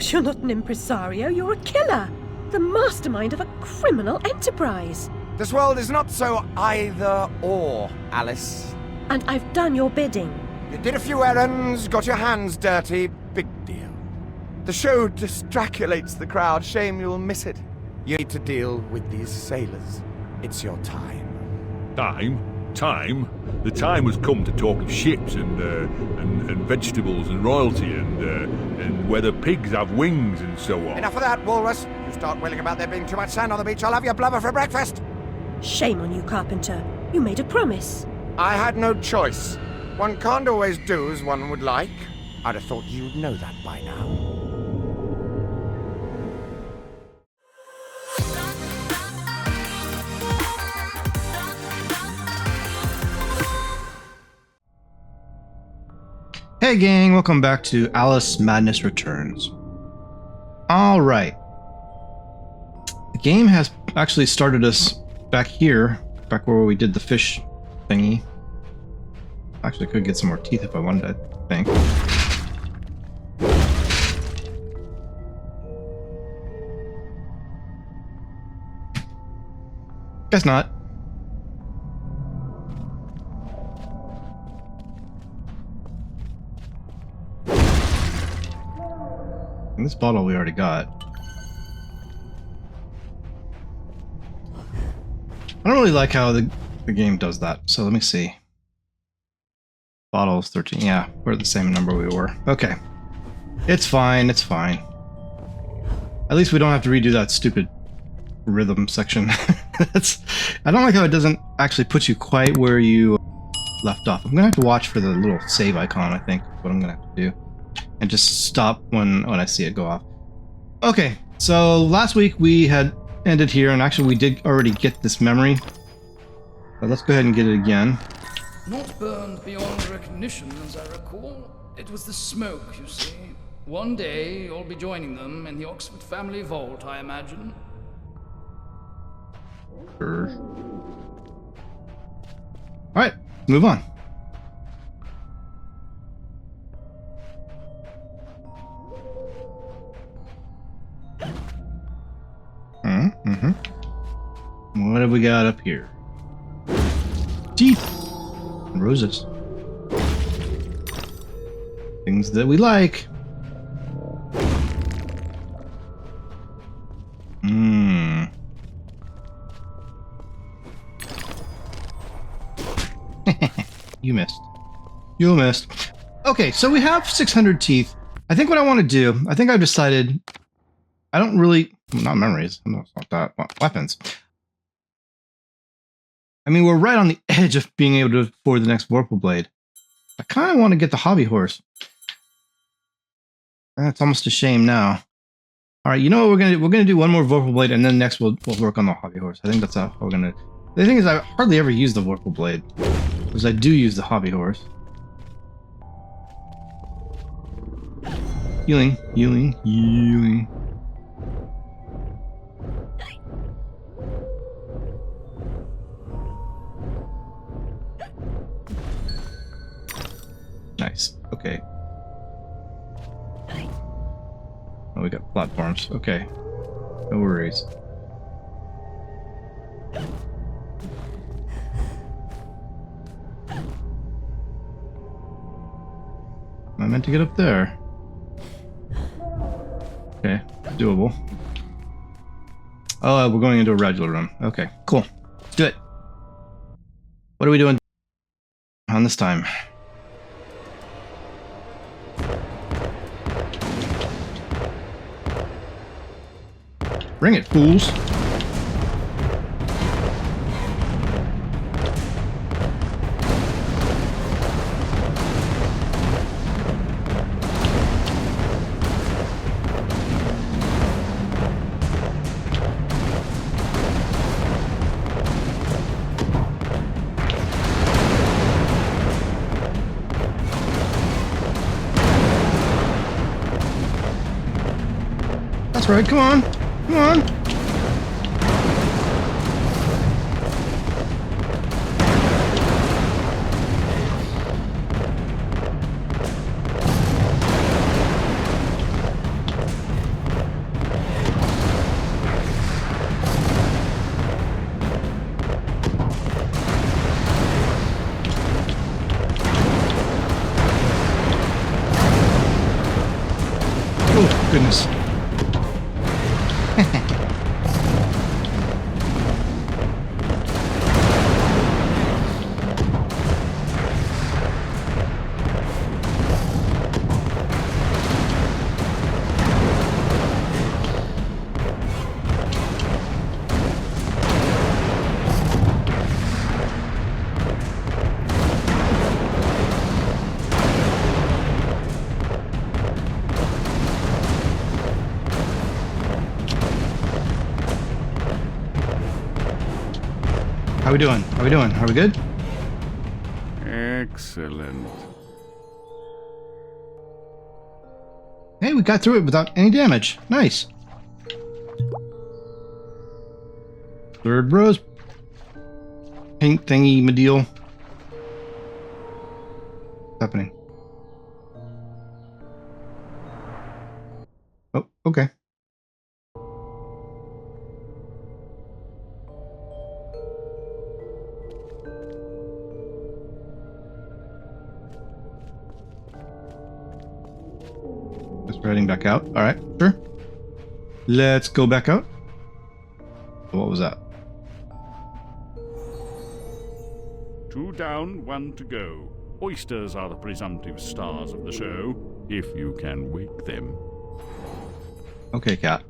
course you're not an impresario, you're a killer. The mastermind of a criminal enterprise. This world is not so either-or, Alice. And I've done your bidding. You did a few errands, got your hands dirty, big deal. The show distraculates the crowd, shame you'll miss it. You need to deal with these sailors. It's your time. Time? Time? The time has come to talk of ships and vegetables and royalty and whether pigs have wings and so on. Enough of that, Walrus. You start wailing about there being too much sand on the beach, I'll have your blubber for breakfast. Shame on you, Carpenter. You made a promise. I had no choice. One can't always do as one would like. I'd have thought you'd know that by now. Hey gang, welcome back to Alice Madness Returns. Alright. The game has actually started us back here, back where we did the fish thingy. Actually, I could get some more teeth if I wanted, I think. Guess not. And this bottle we already got. I don't really like how the game does that, so let me see. Bottles 13, yeah, we're the same number we were. Okay. It's fine, it's fine. At least we don't have to redo that stupid rhythm section. I don't like how it doesn't actually put you quite where you left off. I'm gonna have to watch for the little save icon, I think, is what I'm gonna have to do. And just stop when I see it go off. Okay, so last week we had ended here, and actually we did already get this memory. But let's go ahead and get it again. Not burned beyond recognition, as I recall. It was the smoke, you see. One day you'll be joining them in the Oxford family vault, I imagine. Sure. Alright, move on. What have we got up here? Teeth and roses. Things that we like. You missed. You missed. Okay, so we have 600 teeth. I think what I want to do, I think I've decided, I don't really, not memories, no, it's not that, weapons. I mean, we're right on the edge of being able to afford the next Vorpal Blade. I kind of want to get the hobby horse. That's almost a shame now. All right, you know what we're gonna do? We're gonna do one more Vorpal Blade, and then next we'll work on the hobby horse. I think that's how we're gonna. The thing is, I hardly ever use the Vorpal Blade, because I do use the hobby horse. Healing, healing, healing. Nice. Okay. Oh, we got platforms. Okay. No worries. Am I meant to get up there? Okay. Doable. Oh, we're going into a regular room. Okay. Cool. Let's do it. What are we doing on this time? Bring it, fools. That's right, come on. Come on! How we doing? How we doing? Are we good? Excellent. Hey, we got through it without any damage. Nice. Third bros. Paint thingy medeal. What's happening? Oh, okay. Just heading back out. All right, sure. Let's go back out. What was that? 2 down, 1 to go. Oysters are the presumptive stars of the show, if you can wake them. Okay, cat.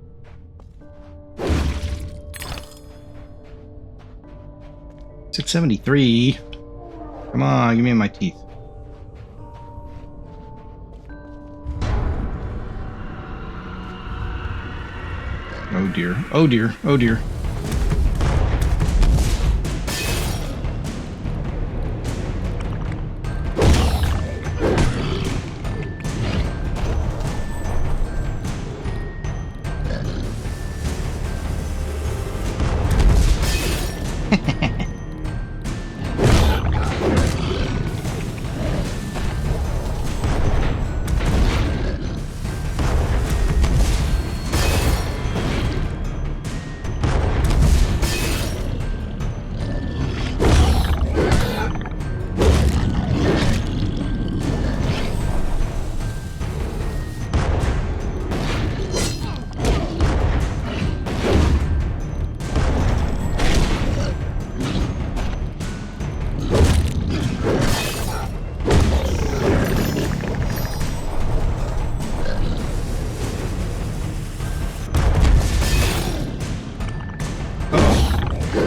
$673. Come on, give me my teeth. Oh dear. Oh dear. Oh dear.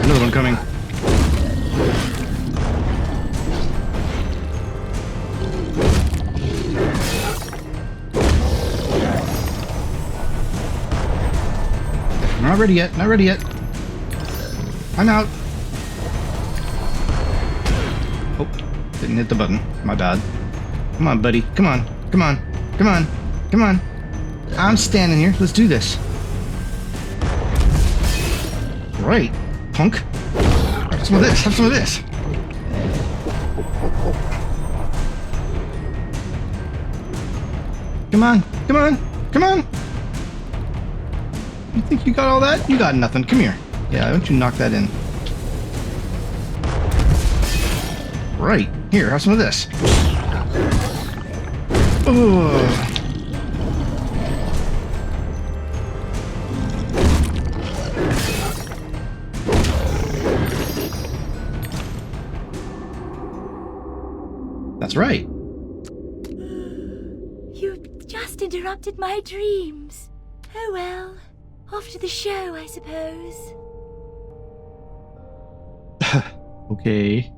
Another one coming. Not ready yet. Not ready yet. I'm out. Oh, didn't hit the button. My bad. Come on, buddy. Come on. Come on. Come on. Come on. I'm standing here. Let's do this. Right, punk. Have some of this. Have some of this. Come on. Come on. Come on. You think you got all that? You got nothing. Come here. Yeah, why don't you knock that in? Right. Here, have some of this. Oh. That's right. You just interrupted my dreams. Oh well. Off to the show, I suppose. Okay.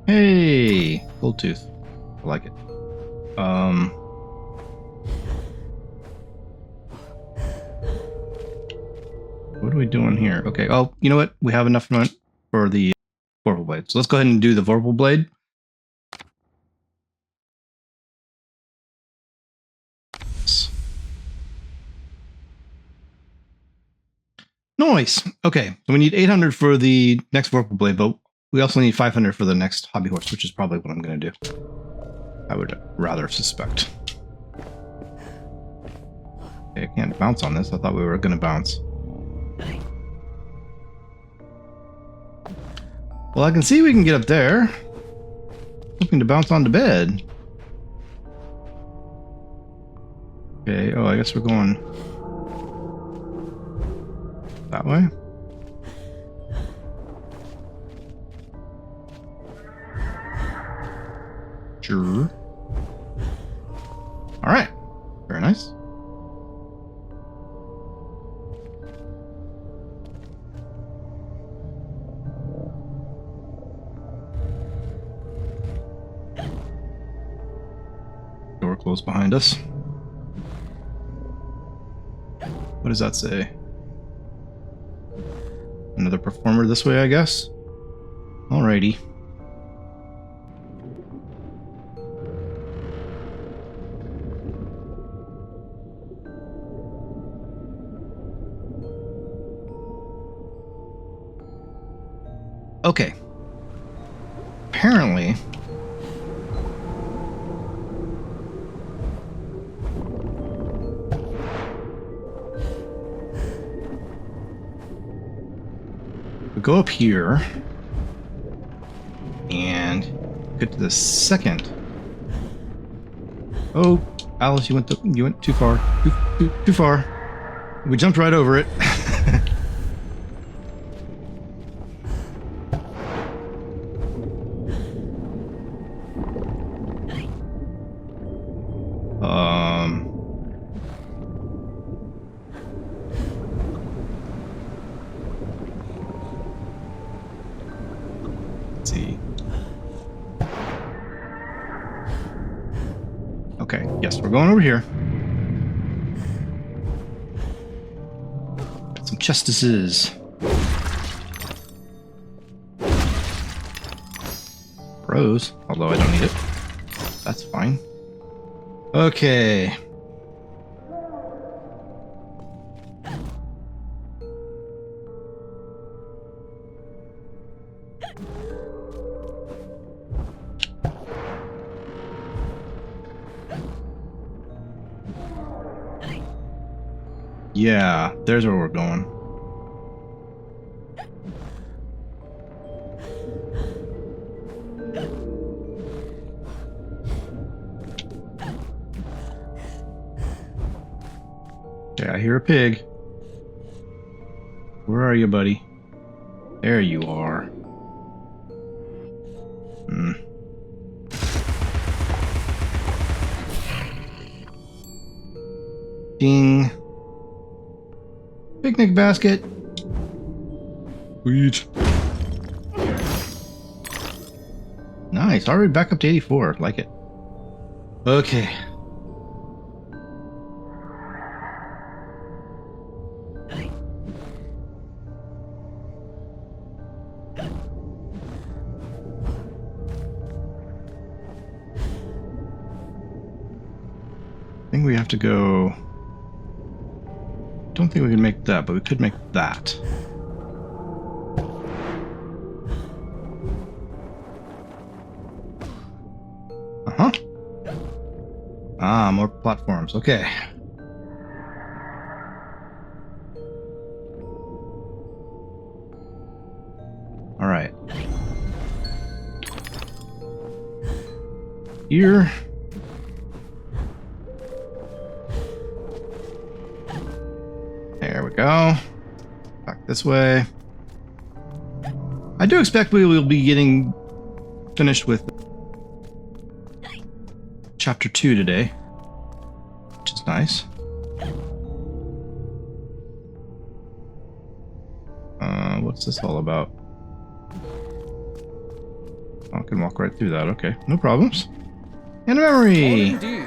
Hey, gold tooth. I like it. What are we doing here? Okay. Oh, you know what? We have enough for the Vorpal Blade. So let's go ahead and do the Vorpal Blade. Nice. Okay. So we need 800 for the next Vorpal Blade, but we also need 500 for the next Hobby Horse, which is probably what I'm going to do. I would rather suspect. Okay, I can't bounce on this. I thought we were going to bounce. Well, I can see we can get up there. Hoping to bounce onto bed. Okay, oh, I guess we're going that way. Sure. All right. Very nice. closed behind us. What does that say? Another performer this way, I guess? Alrighty. Okay. Apparently... we go up here... and get to the second. Oh, Alice, you went too far. Too far. We jumped right over it. Let's see. Okay, yes, we're going over here. Got some chestises. Rose, although I don't need it. That's fine. Okay. Yeah, there's where we're going. Okay, I hear a pig. Where are you, buddy? There you are. Hmm. Ding. Picnic basket. Sweet. Nice. Already back up to 84. Like it. Okay. I think we have to go... don't think we can make that, but we could make that. Uh-huh. Ah, more platforms. Okay. All right. Here. There we go. Back this way. I do expect we will be getting finished with Chapter 2 today, which is nice. What's this all about? Oh, I can walk right through that. Okay, no problems. And a memory! Odd indeed.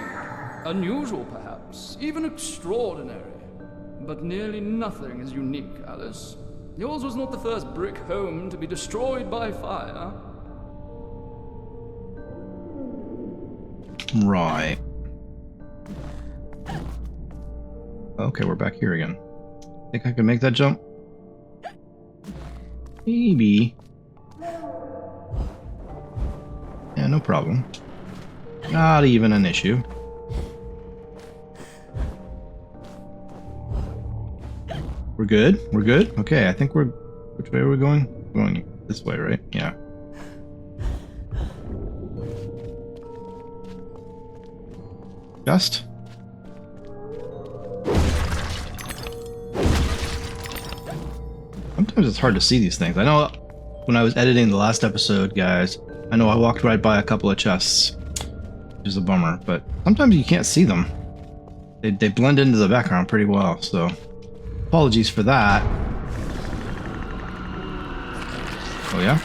Unusual, perhaps. Even extraordinary. But nearly nothing is unique, Alice. Yours was not the first brick home to be destroyed by fire. Right. Okay, we're back here again. Think I can make that jump? Maybe. Yeah, no problem. Not even an issue. We're good? We're good? Okay, I think we're... which way are we going? We're going this way, right? Yeah. Just? Sometimes it's hard to see these things. I know when I was editing the last episode, guys, I know I walked right by a couple of chests, which is a bummer, but sometimes you can't see them. They blend into the background pretty well, so apologies for that. Oh yeah?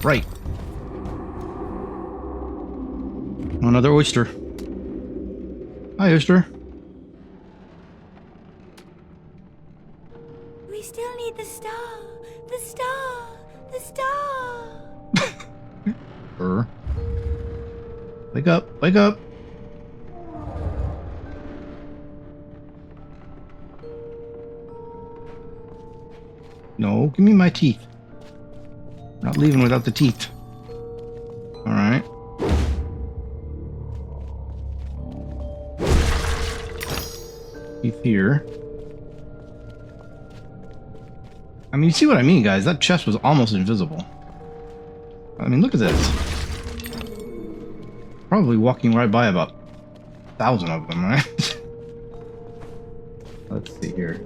Right. Another oyster. Hi, oyster. We still need the star. The star. The star. Wake up. Wake up. No, give me my teeth. Not leaving without the teeth. Alright. Teeth here. I mean, you see what I mean, guys? That chest was almost invisible. I mean, look at this. Probably walking right by about 1,000 of them, right? Let's see here.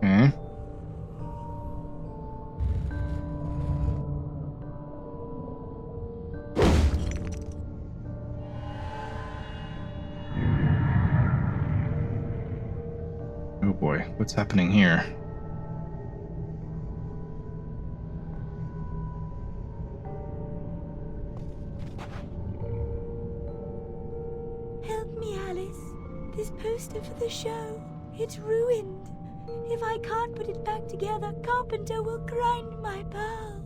Okay. Oh boy, what's happening here? Help me, Alice. This poster for the show, it's ruined. If I can't put it back together, Carpenter will grind my pearls.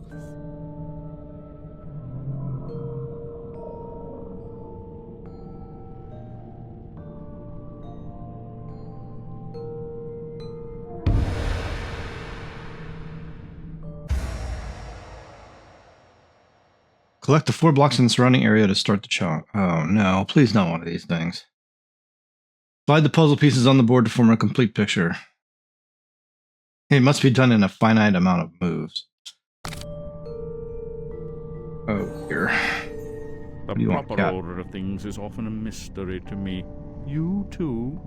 Collect the 4 blocks in the surrounding area to start the chunk. Oh no, please not one of these things. Slide the puzzle pieces on the board to form a complete picture. It must be done in a finite amount of moves. Oh dear. The proper order of things is often a mystery to me. You too?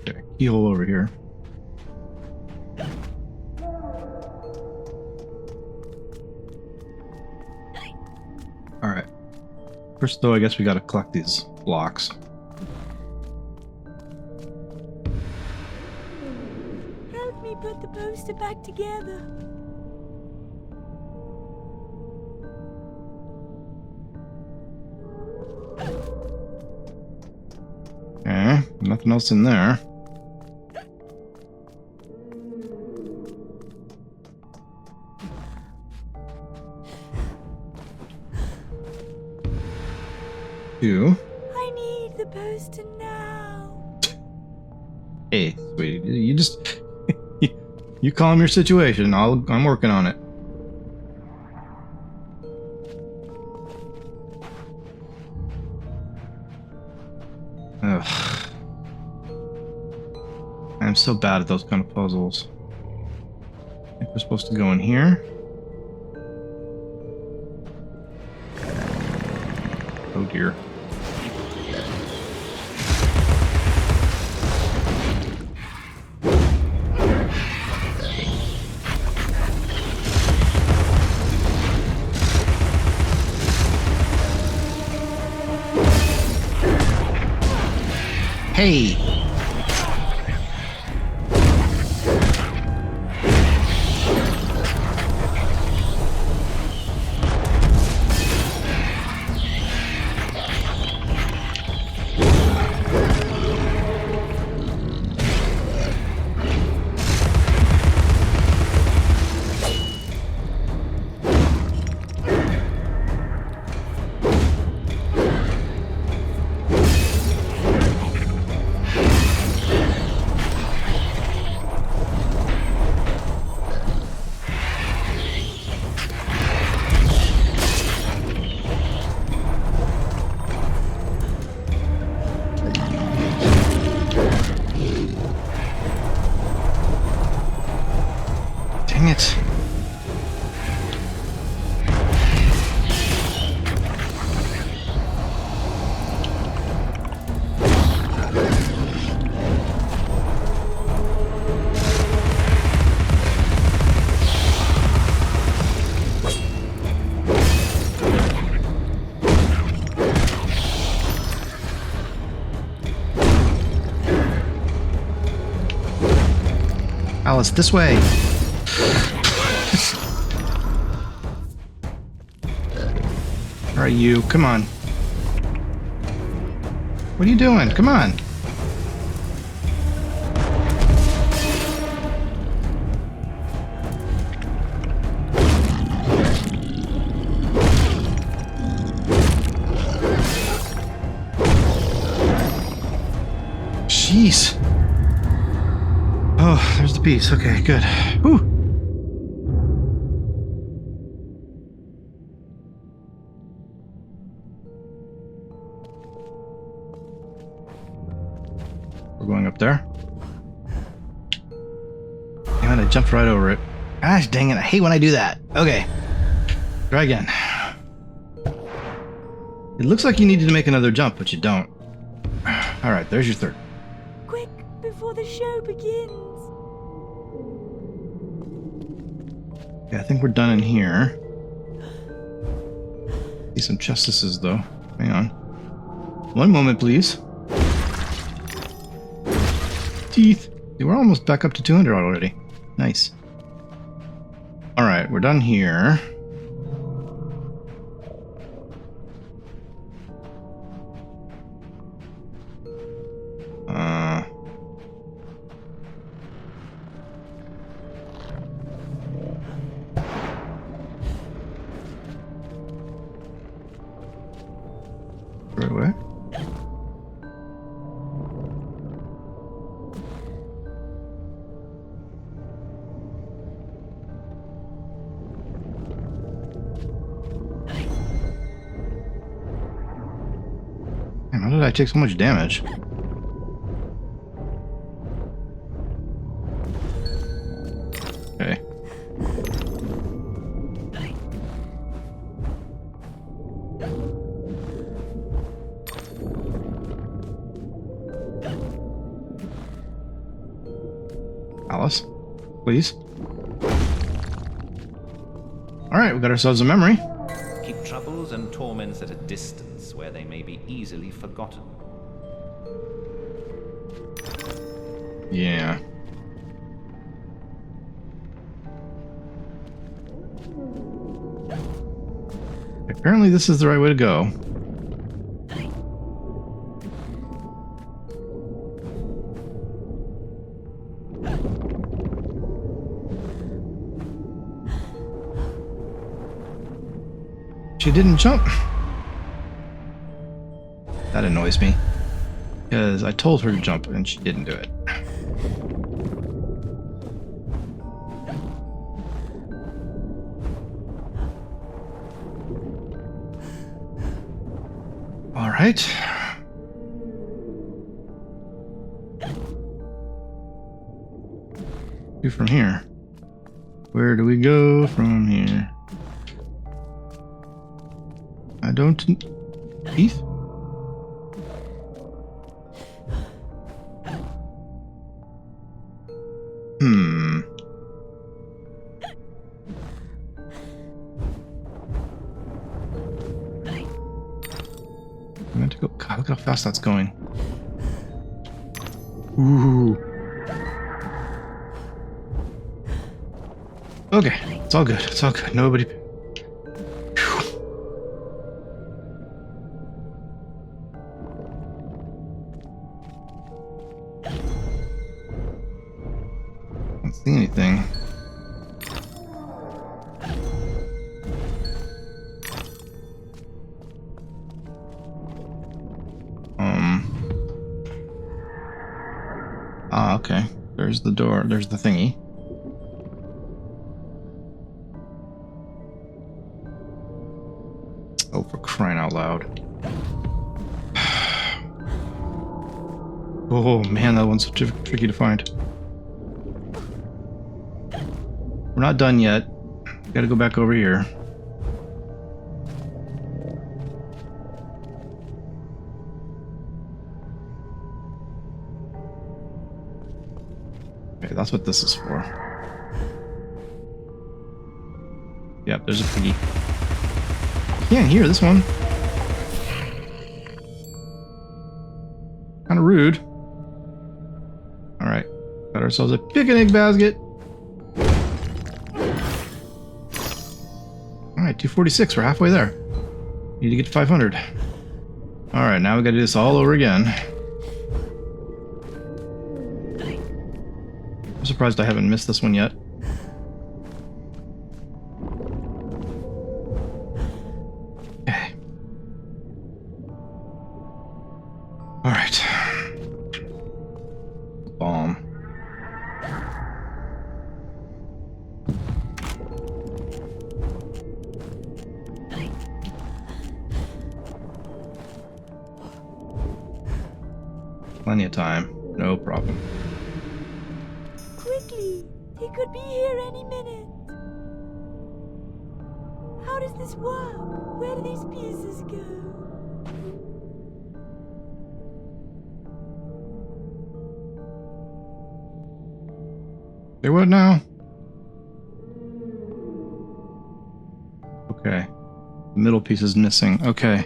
Okay, keyhole over here. Alright. First though, I guess we gotta collect these blocks. Help me put the poster back together. Okay, nothing else in there. I need the poster now. Hey, sweetie, you just you calm your situation. I'm working on it. Ugh. I'm so bad at those kind of puzzles. I think we're supposed to go in here. Oh dear. Hey! Alice, this way. All right, you. Come on. What are you doing? Come on. Jeez. Oh, there's the piece. Okay, good. Whew. We're going up there. Damn it, I jumped right over it. Gosh dang it, I hate when I do that. Okay. Try again. It looks like you needed to make another jump, but you don't. Alright, there's your third. Quick, before the show begins. Okay, I think we're done in here. See some justices, though. Hang on. One moment, please. Teeth. See, we're almost back up to 200 already. Nice. Alright, we're done here. Right away. Man, how did I take so much damage? Okay. Alice, please. Alright, we got ourselves a memory. Keep troubles and torments at a distance where they may be easily forgotten. Yeah. Apparently this is the right way to go. She didn't jump. That annoys me. Because I told her to jump and she didn't do it. Alright. Do from here. Where do we go from here? I don't... Heath? I meant to go... God, look how fast that's going. Ooh. Okay, it's all good. It's all good. Nobody... See anything. Ah, okay. There's the door. There's the thingy. Oh, for crying out loud. Oh man, that one's so tricky to find. We're not done yet. Gotta go back over here. Okay, that's what this is for. Yep, there's a piggy. You can't hear this one. Kinda rude. Alright, Got ourselves a picnic basket. Alright, 246. We're halfway there. Need to get to 500. Alright, now we gotta do this all over again. I'm surprised I haven't missed this one yet. Okay. Alright. Bomb. Plenty of time. No problem. Quickly! He could be here any minute. How does this work? Where do these pieces go? Say what now? Okay. The middle piece is missing. Okay.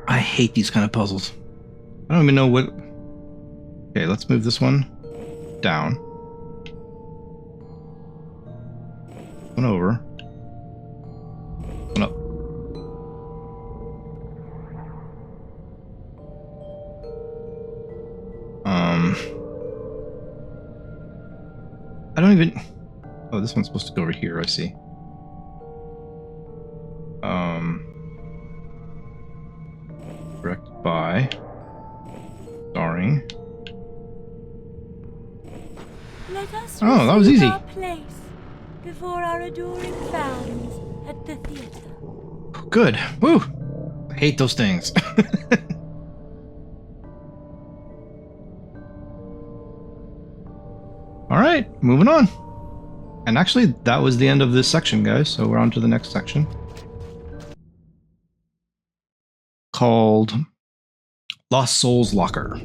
I hate these kind of puzzles. I don't even know what... Okay, let's move this one down. One over. One up. I don't even... Oh, this one's supposed to go over here, I see. Directed by... Starring... Let us Oh, that was easy. our place before our adoring fans at the theater. Good. Woo! I hate those things. Alright, moving on. And actually, that was the end of this section, guys, so we're on to the next section. Called Lost Souls Locker.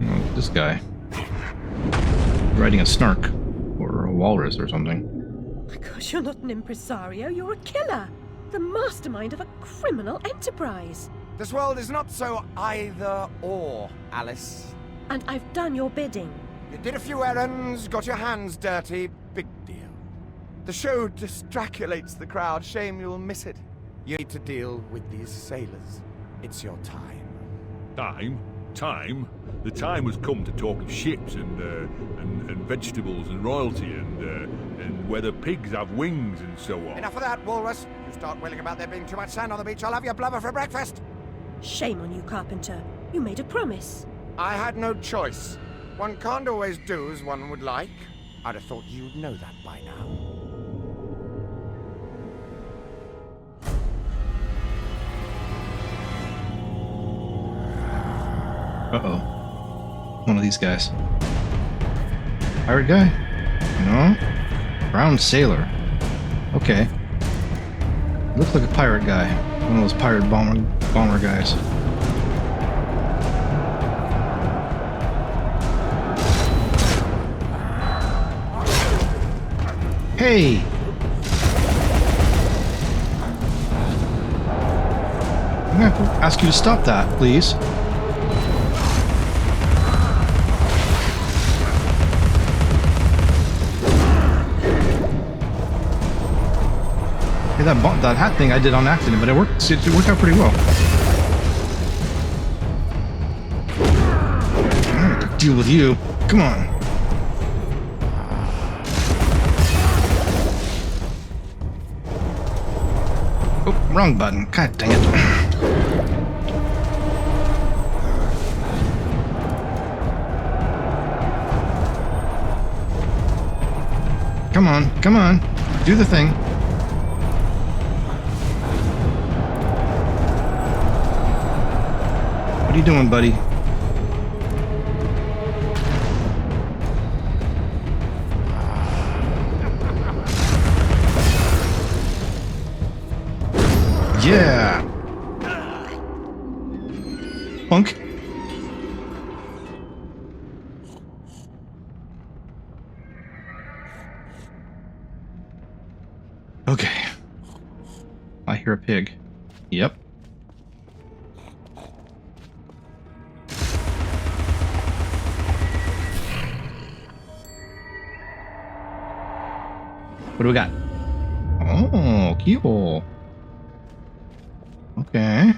Oh, this guy. Riding a snark. Or a walrus or something. My gosh, you're not an impresario, you're a killer. The mastermind of a criminal enterprise. This world is not so either or, Alice. And I've done your bidding. You did a few errands, got your hands dirty, big deal. The show distraculates the crowd, shame you'll miss it. You need to deal with these sailors. It's your time. Time? Time? The time has come to talk of ships and vegetables and royalty and whether pigs have wings and so on. Enough of that, Walrus. You start wailing about there being too much sand on the beach, I'll have your blubber for breakfast. Shame on you, Carpenter. You made a promise. I had no choice. One can't always do as one would like. I'd have thought you'd know that by now. Uh-oh. One of these guys. Pirate guy? No? Brown sailor. Okay. Looks like a pirate guy. One of those pirate bomber guys. Hey! I'm gonna have to ask you to stop that, please. Hey, that hat thing I did on accident, but it worked out pretty well. I'm gonna deal with you. Come on. Oh, wrong button. God dang it. Come on, come on. Do the thing. What are you doing, buddy? Yeah! Punk. Okay. I hear a pig. Yep. What do we got? Oh, keyhole. Okay.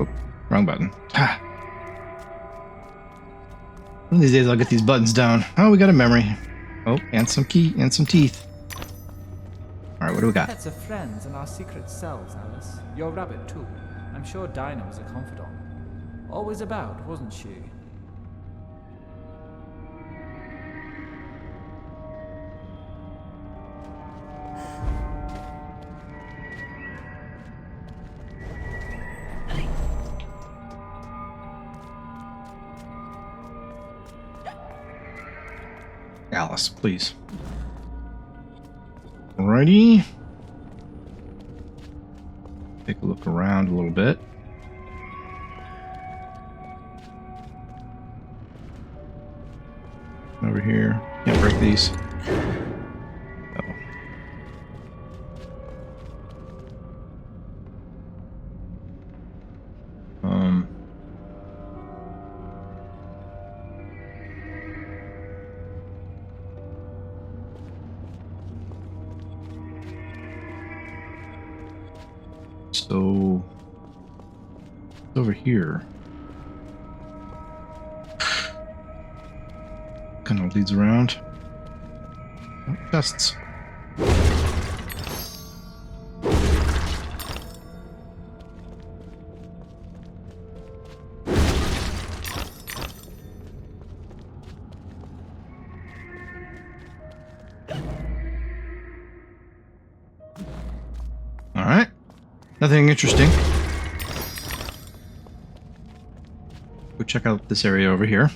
Oh, wrong button. Ah. One of these days I'll get these buttons down. Oh, we got a memory. Oh, and some key and some teeth. Alright, what do we got? Pets of friends and our secret selves, Alice. Your rabbit, too. I'm sure Dinah was a confidant. Always about, wasn't she? Alice, please. Alrighty. Take a look around a little bit. Over here. Can't break these. So over here kind of leads around. Oh, chests. All right. Nothing interesting. Go check out this area over here.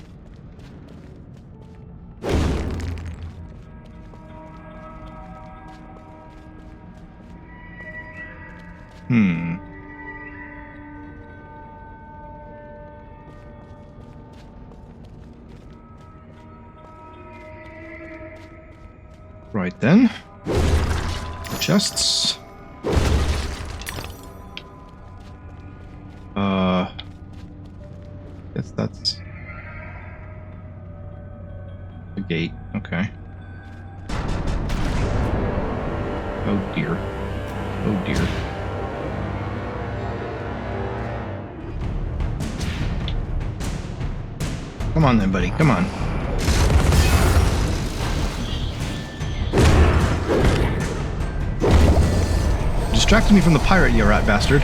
Right then. Chests. Guess that's the gate. Okay. Oh dear. Oh dear. Come on then, buddy. Come on. Distracted me from the pirate, you rat bastard.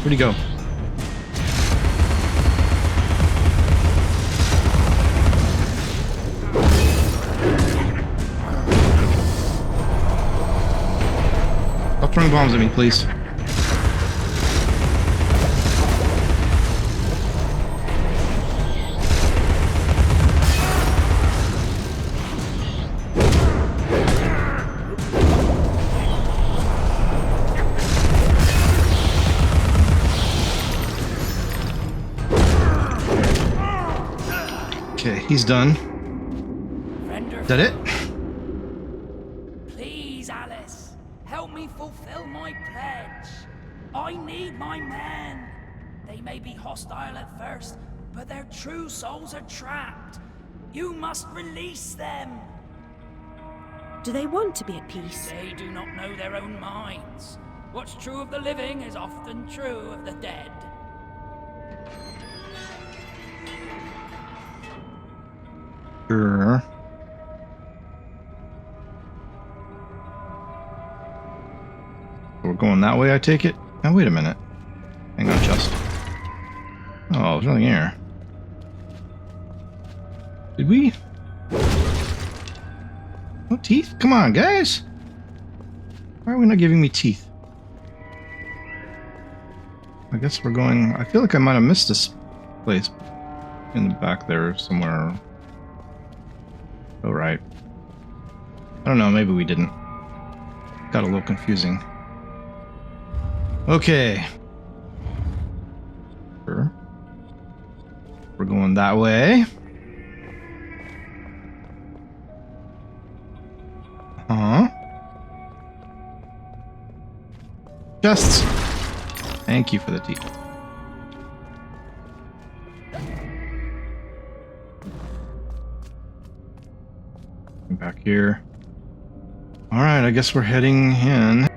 Where'd he go? Stop throwing bombs at me, please. Okay, he's done. Is that it? Please, Alice, help me fulfill my pledge. I need my men. They may be hostile at first, but their true souls are trapped. You must release them. Do they want to be at peace? They do not know their own minds. What's true of the living is often true of the dead. Sure. We're going that way, I take it? Now, wait a minute. Hang on, just. Oh, there's nothing here. Did we? No teeth? Come on, guys! Why are we not giving me teeth? I guess we're going... I feel like I might have missed this place in the back there somewhere. Oh, right. I don't know, maybe we didn't. Got a little confusing. Okay. Sure. We're going that way. Huh? Chests. Thank you for the tea. Back here. Alright, I guess we're heading in.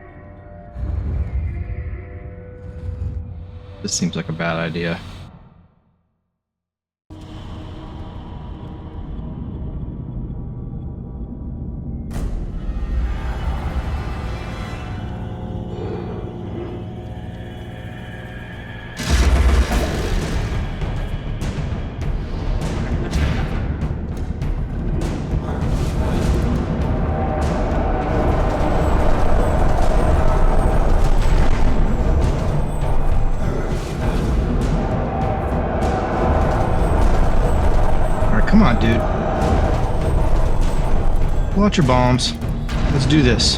This seems like a bad idea. Come on, dude. Pull out your bombs. Let's do this.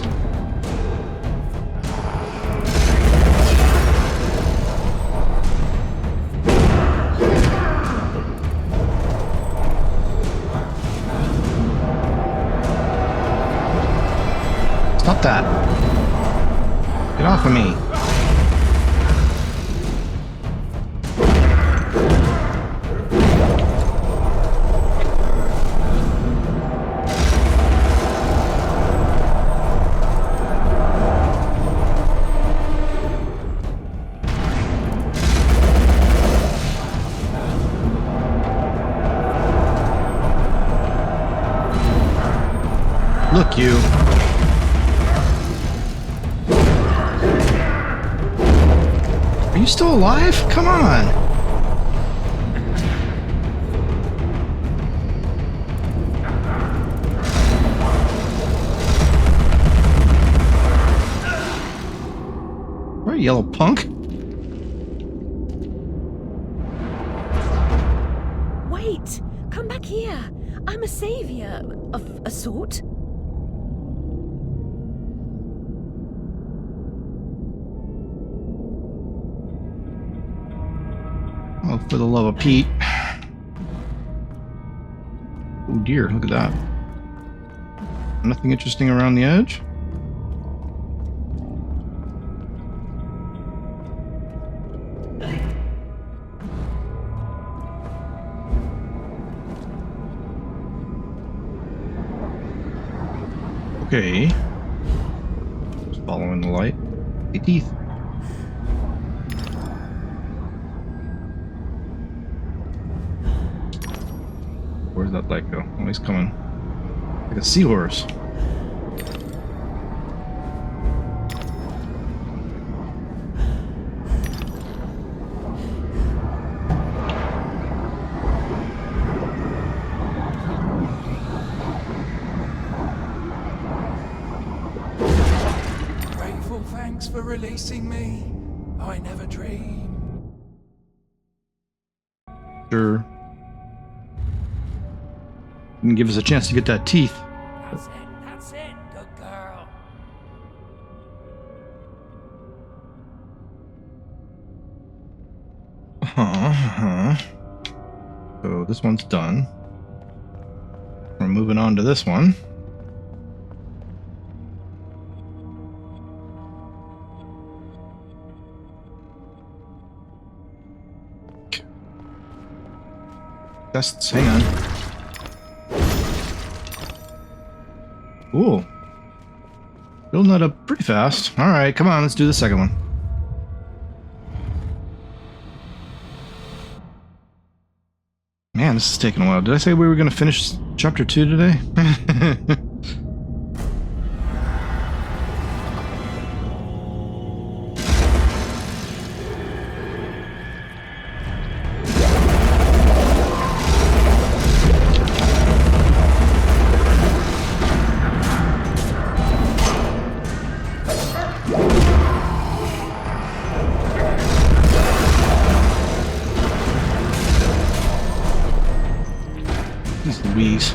Stop that. Get off of me. Look, you. Are you still alive? Come on. All right, yellow punk. Wait! Come back here! I'm a savior of a sort. Oh, for the love of Pete. Oh dear, look at that. Nothing interesting around the edge? Okay. Just following the light. Hey, teeth. Where's that light go? Oh, he's coming. Like a seahorse. Grateful thanks for releasing me. I never dreamed. Sure. And give us a chance to get that teeth. That's it, good girl. So this one's done. We're moving on to this one. Tests, hang on. Cool. Building that up pretty fast. Alright, come on, let's do the second one. Man, this is taking a while. Did I say we were going to finish chapter 2 today? Louise.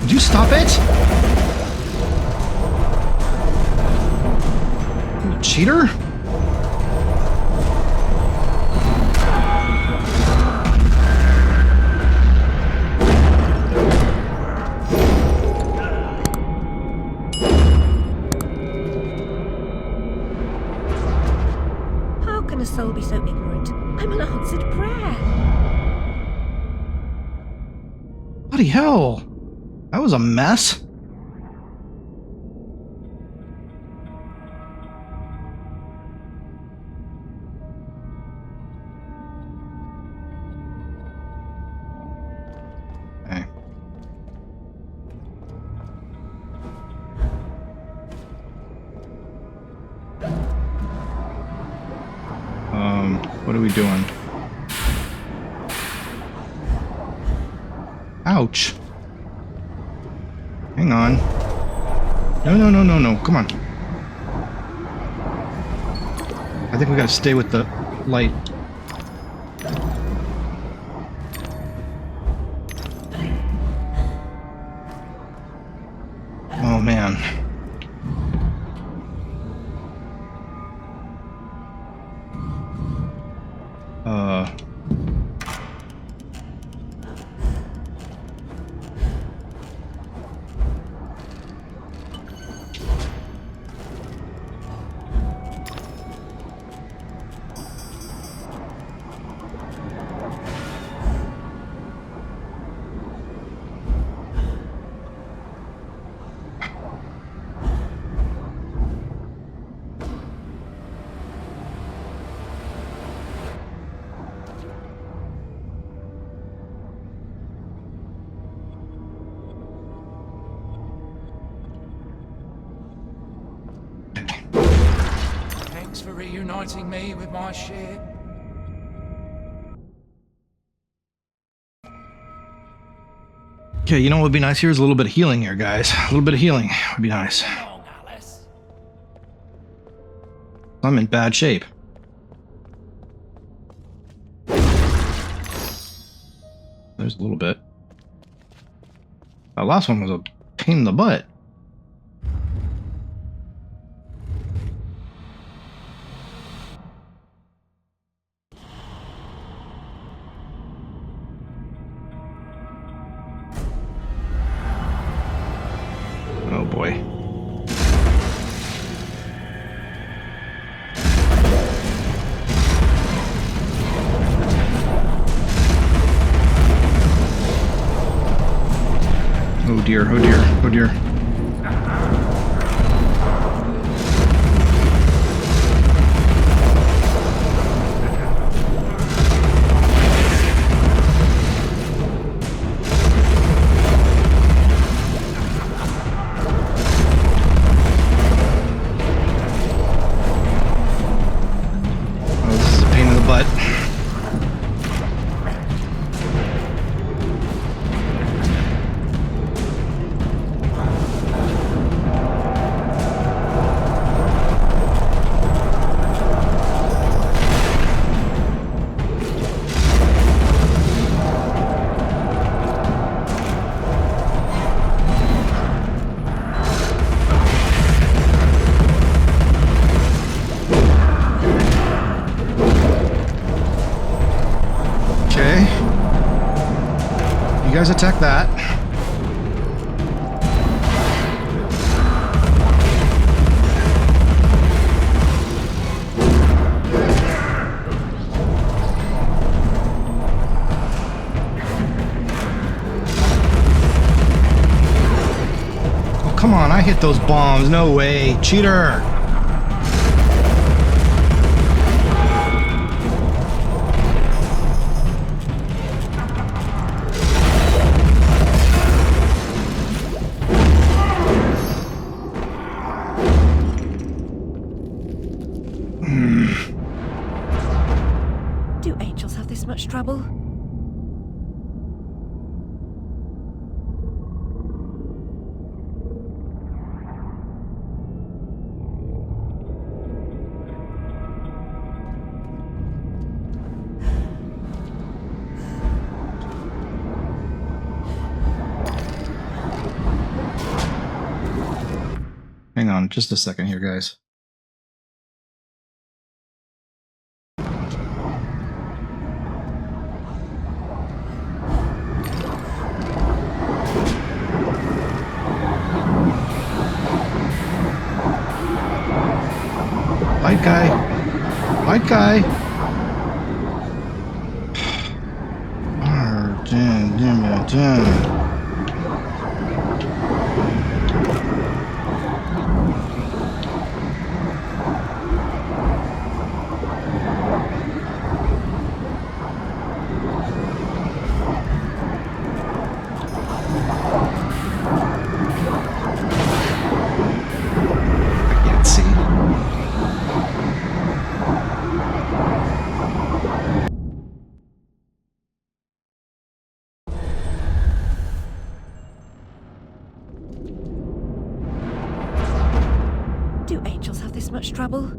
Did you stop it? You cheater? How can a soul be so ignorant? I'm an answered prayer. Bloody hell. That was a mess. Okay. What are we doing? Ouch. Hang on. No. Come on. I think we gotta stay with the light. Oh, man. Thanks for reuniting me with my ship. Okay, you know what would be nice here is a little bit of healing here, guys. A little bit of healing would be nice. Come on, Alice. I'm in bad shape. There's a little bit. That last one was a pain in the butt. Oh boy. Oh dear, oh dear, oh dear. Oh, this is a pain in the butt. Okay. You guys attack that. Oh, come on, I hit those bombs. No way. Cheater. Do angels have this much trouble? Hang on just a second here, guys. White guy. White guy. I can't see. Do angels have this much trouble?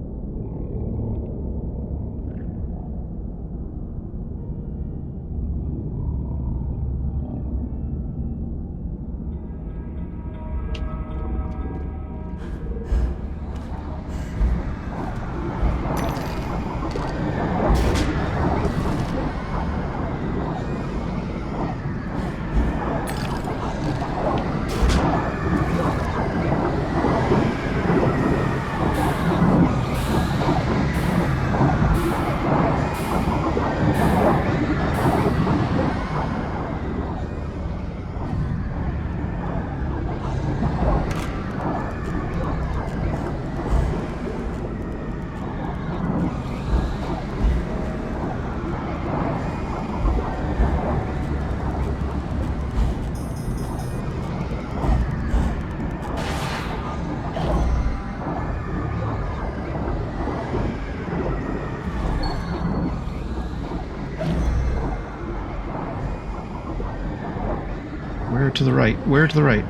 Where to the right? Where to the right?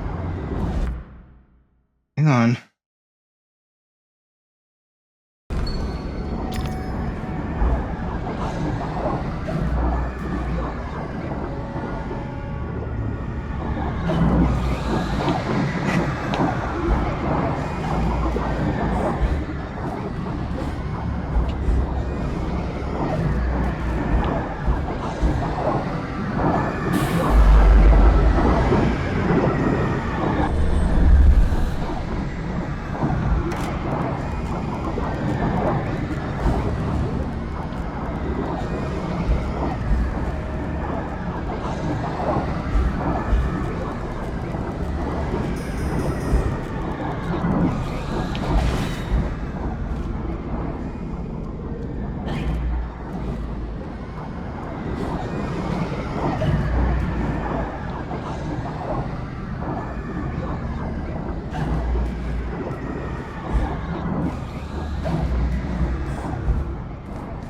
Hang on.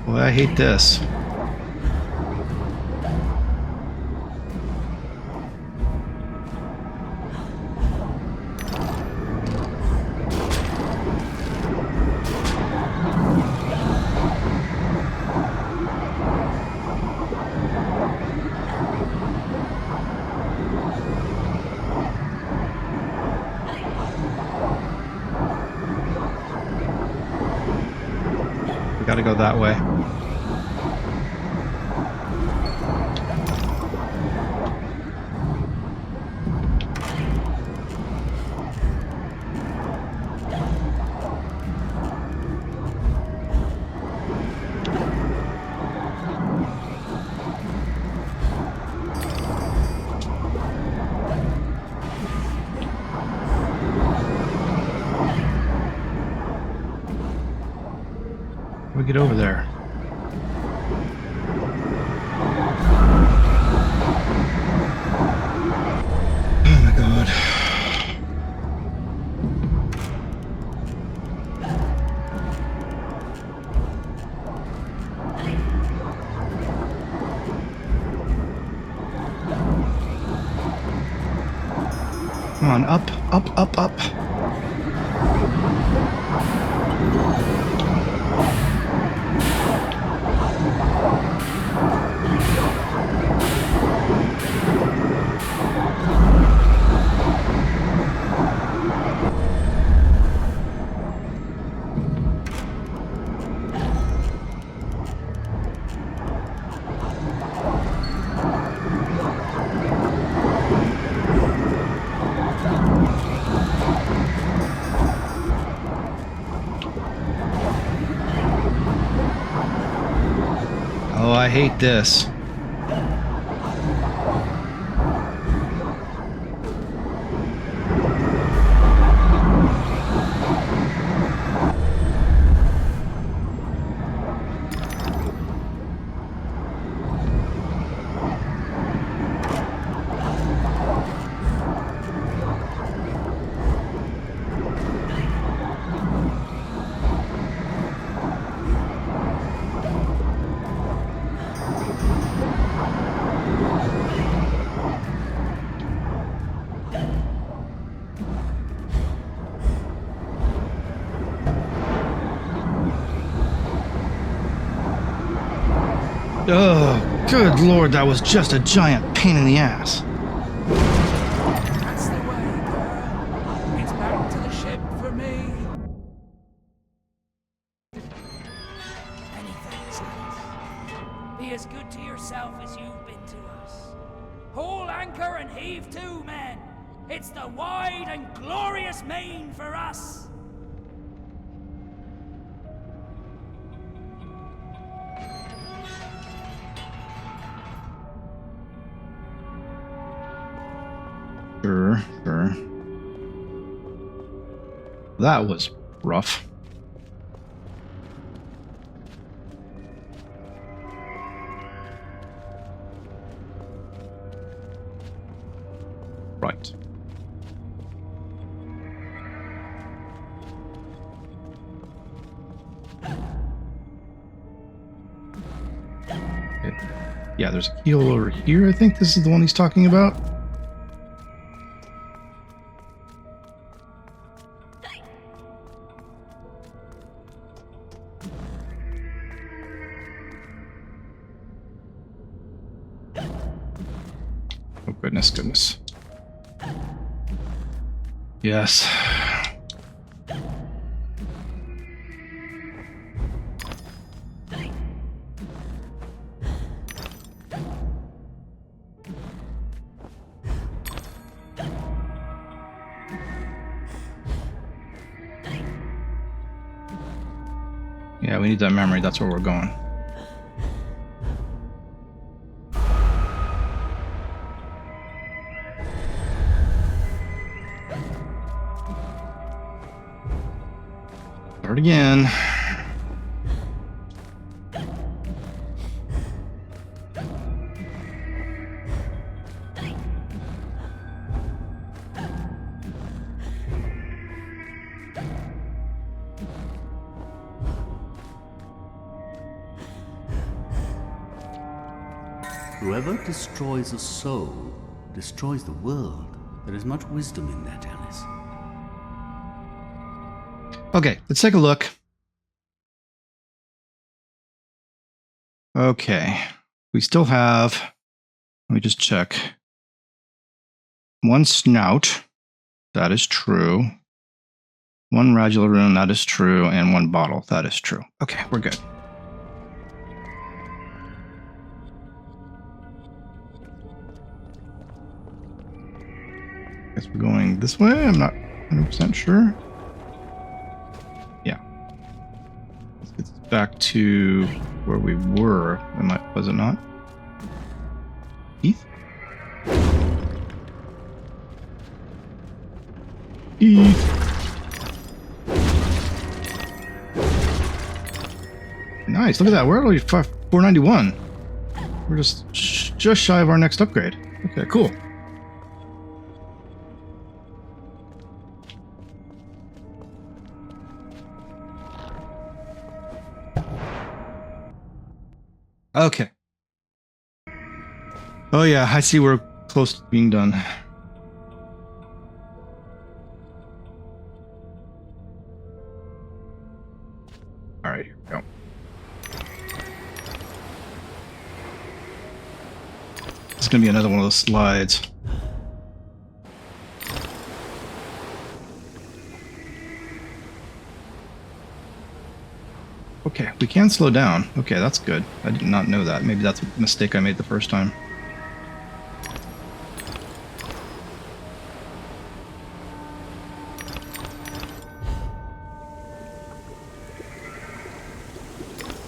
Boy, I hate this. We gotta go that way. We get over there. Oh my god. Come on, up, up, up, up. I hate this. Oh, good lord, that was just a giant pain in the ass. That's the way, girl. It's back to the ship for me. Many thanks, Alice. Be as good to yourself as you've been to us. Haul anchor and heave to, men. It's the wide and glorious main for us. Sure, sure. That was rough. Right. Okay. Yeah, there's a keyhole over here. I think this is the one he's talking about. Oh, goodness. Yes. Yeah, we need that memory. That's where we're going. Start again. Whoever destroys a soul destroys the world. There is much wisdom in that, Alice. Okay, let's take a look. Okay, we still have, let me just check. One snout, that is true. One radula rune, that is true. And one bottle, that is true. Okay, we're good. Guess we're going this way. I'm not 100% sure. Yeah. Let's get this back to where we were. Was it not? Heath? Nice. Look at that. We're already 491. We're just shy of our next upgrade. Okay, cool. Okay. Oh yeah, I see we're close to being done. All right, here we go. This is gonna be another one of those slides. Okay, we can slow down. Okay, that's good. I did not know that. Maybe that's a mistake I made the first time.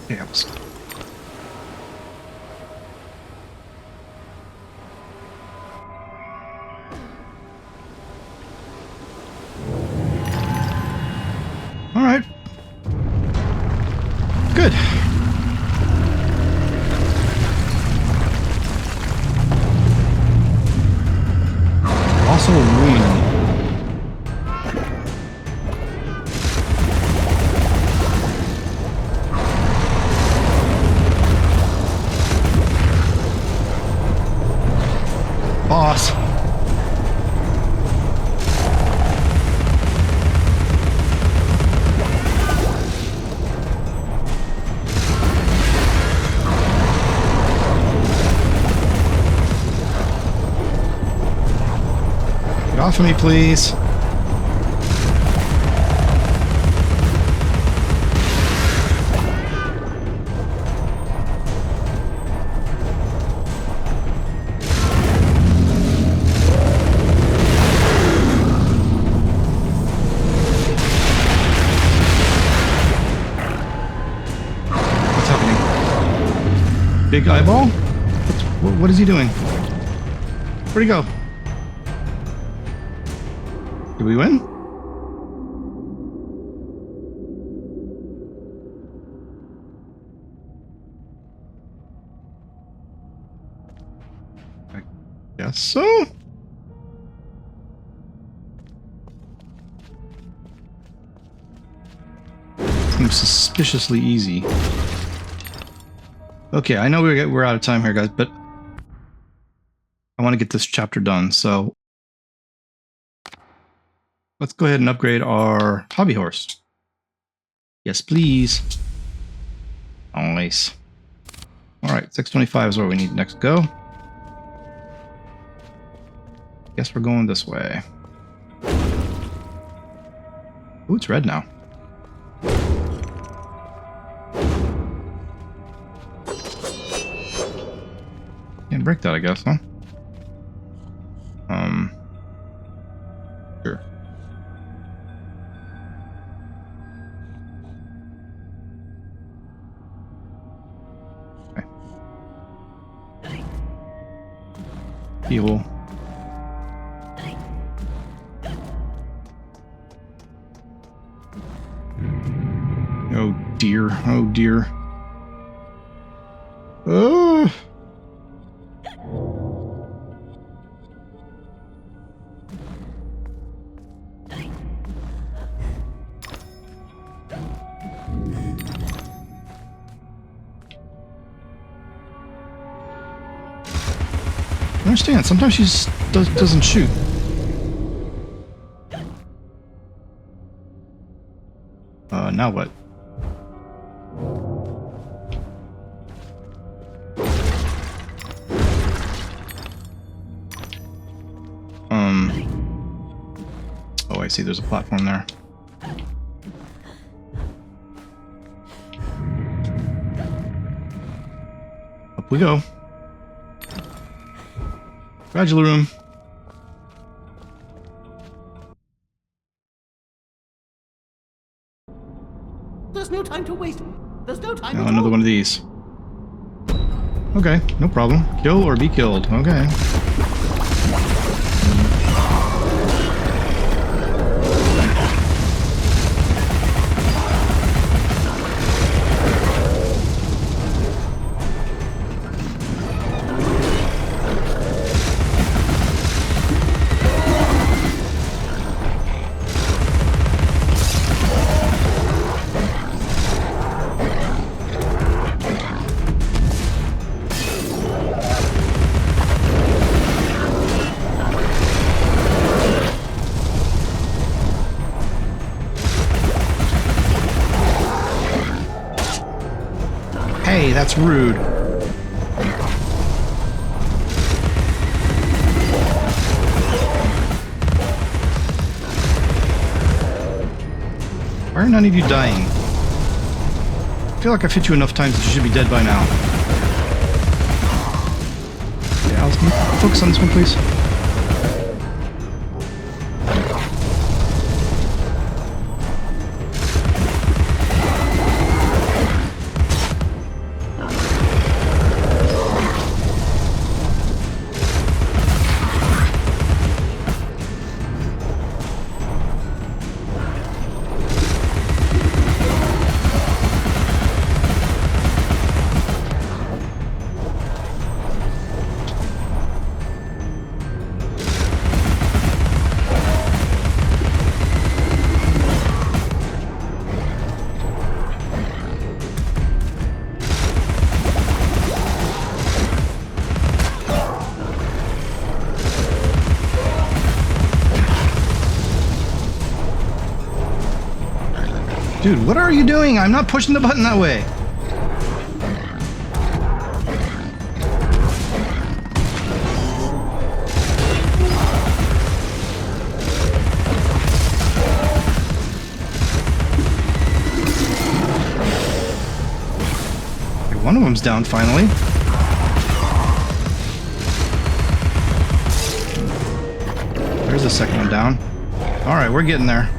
Okay, Good. Also ruined. Boss. Get off of me, please. Big eyeball? What is he doing? Where'd he go? Did we win? I guess so. Seems suspiciously easy. Okay, I know we're out of time here, guys, but I want to get this chapter done, so let's go ahead and upgrade our hobby horse. Yes, please. Nice. Alright, 625 is where we need next go. Guess we're going this way. Ooh, it's red now. Can't break that, I guess, huh? Sure. Okay. Keyhole. Oh dear, oh dear. Oh! I understand. Sometimes she just doesn't shoot. Now what? Oh, I see. There's a platform there. Up we go. Gradual room. There's no time to waste. There's no time. Oh, another one of these. Okay, no problem. Kill or be killed. Okay. Hey, that's rude. Why are none of you dying? I feel like I've hit you enough times that you should be dead by now. Yeah, let's focus on this one, please. Dude, what are you doing? I'm not pushing the button that way. Okay, one of them's down finally. There's the second one down. All right, we're getting there.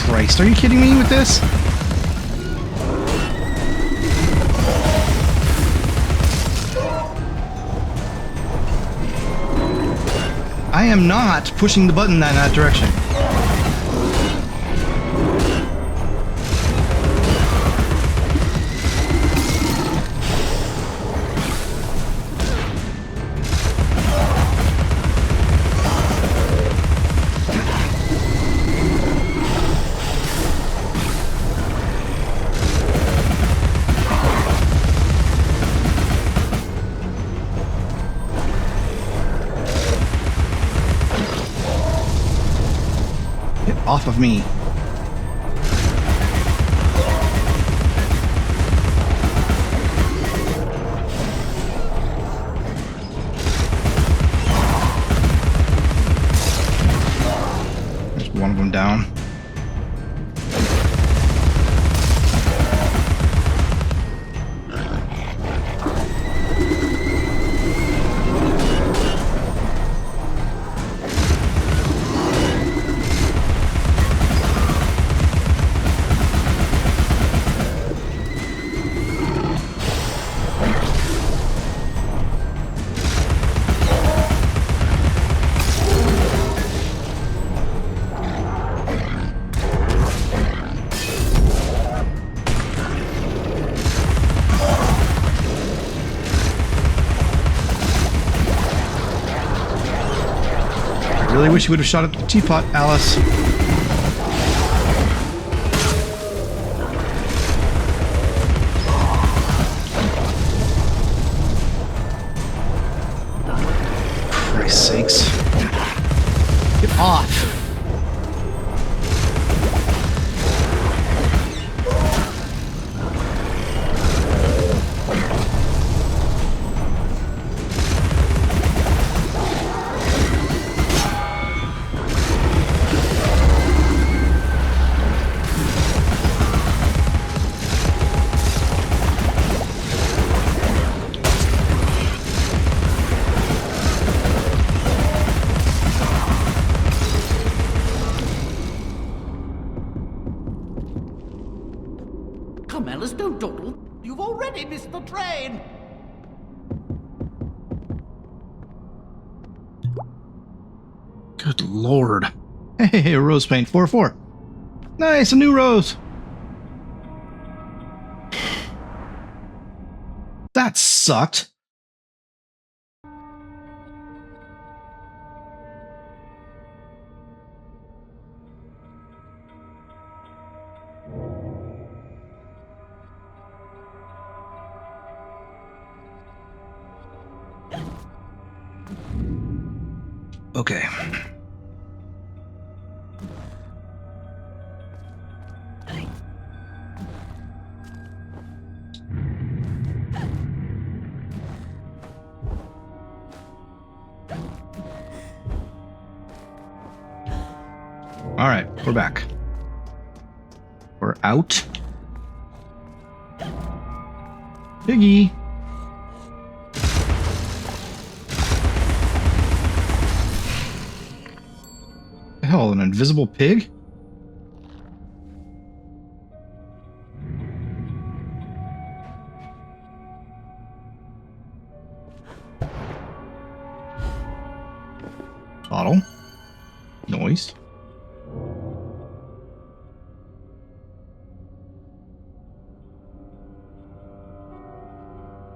Christ, are you kidding me with this? I am not pushing the button in that direction. Off of me. There's one of them down. I really wish you would have shot at the teapot, Alice. Christ's sakes. Get off. Come, Alice, don't dawdle. You've already missed the train. Good lord. Hey, a rose paint. 4-4. Nice, a new rose. That sucked. Okay. All right, we're back. We're out. Piggy. The hell, an invisible pig? Bottle. Noise.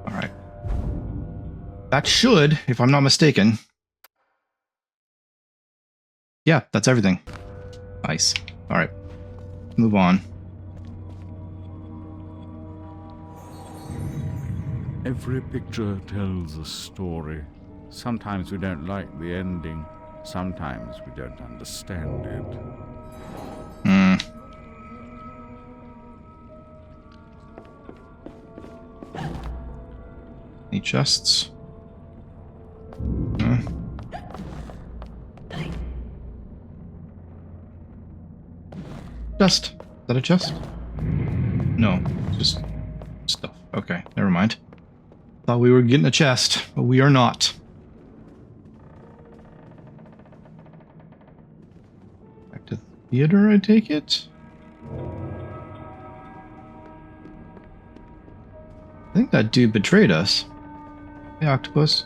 All right. That should, if I'm not mistaken. Yeah, that's everything. Nice. All right. move on. Every picture tells a story. Sometimes we don't like the ending. Sometimes we don't understand it. Any chests? Chest. Is that a chest? No, just stuff. Okay, never mind. Thought we were getting a chest, but we are not. Back to the theater, I take it? I think that dude betrayed us. Hey, Octopus.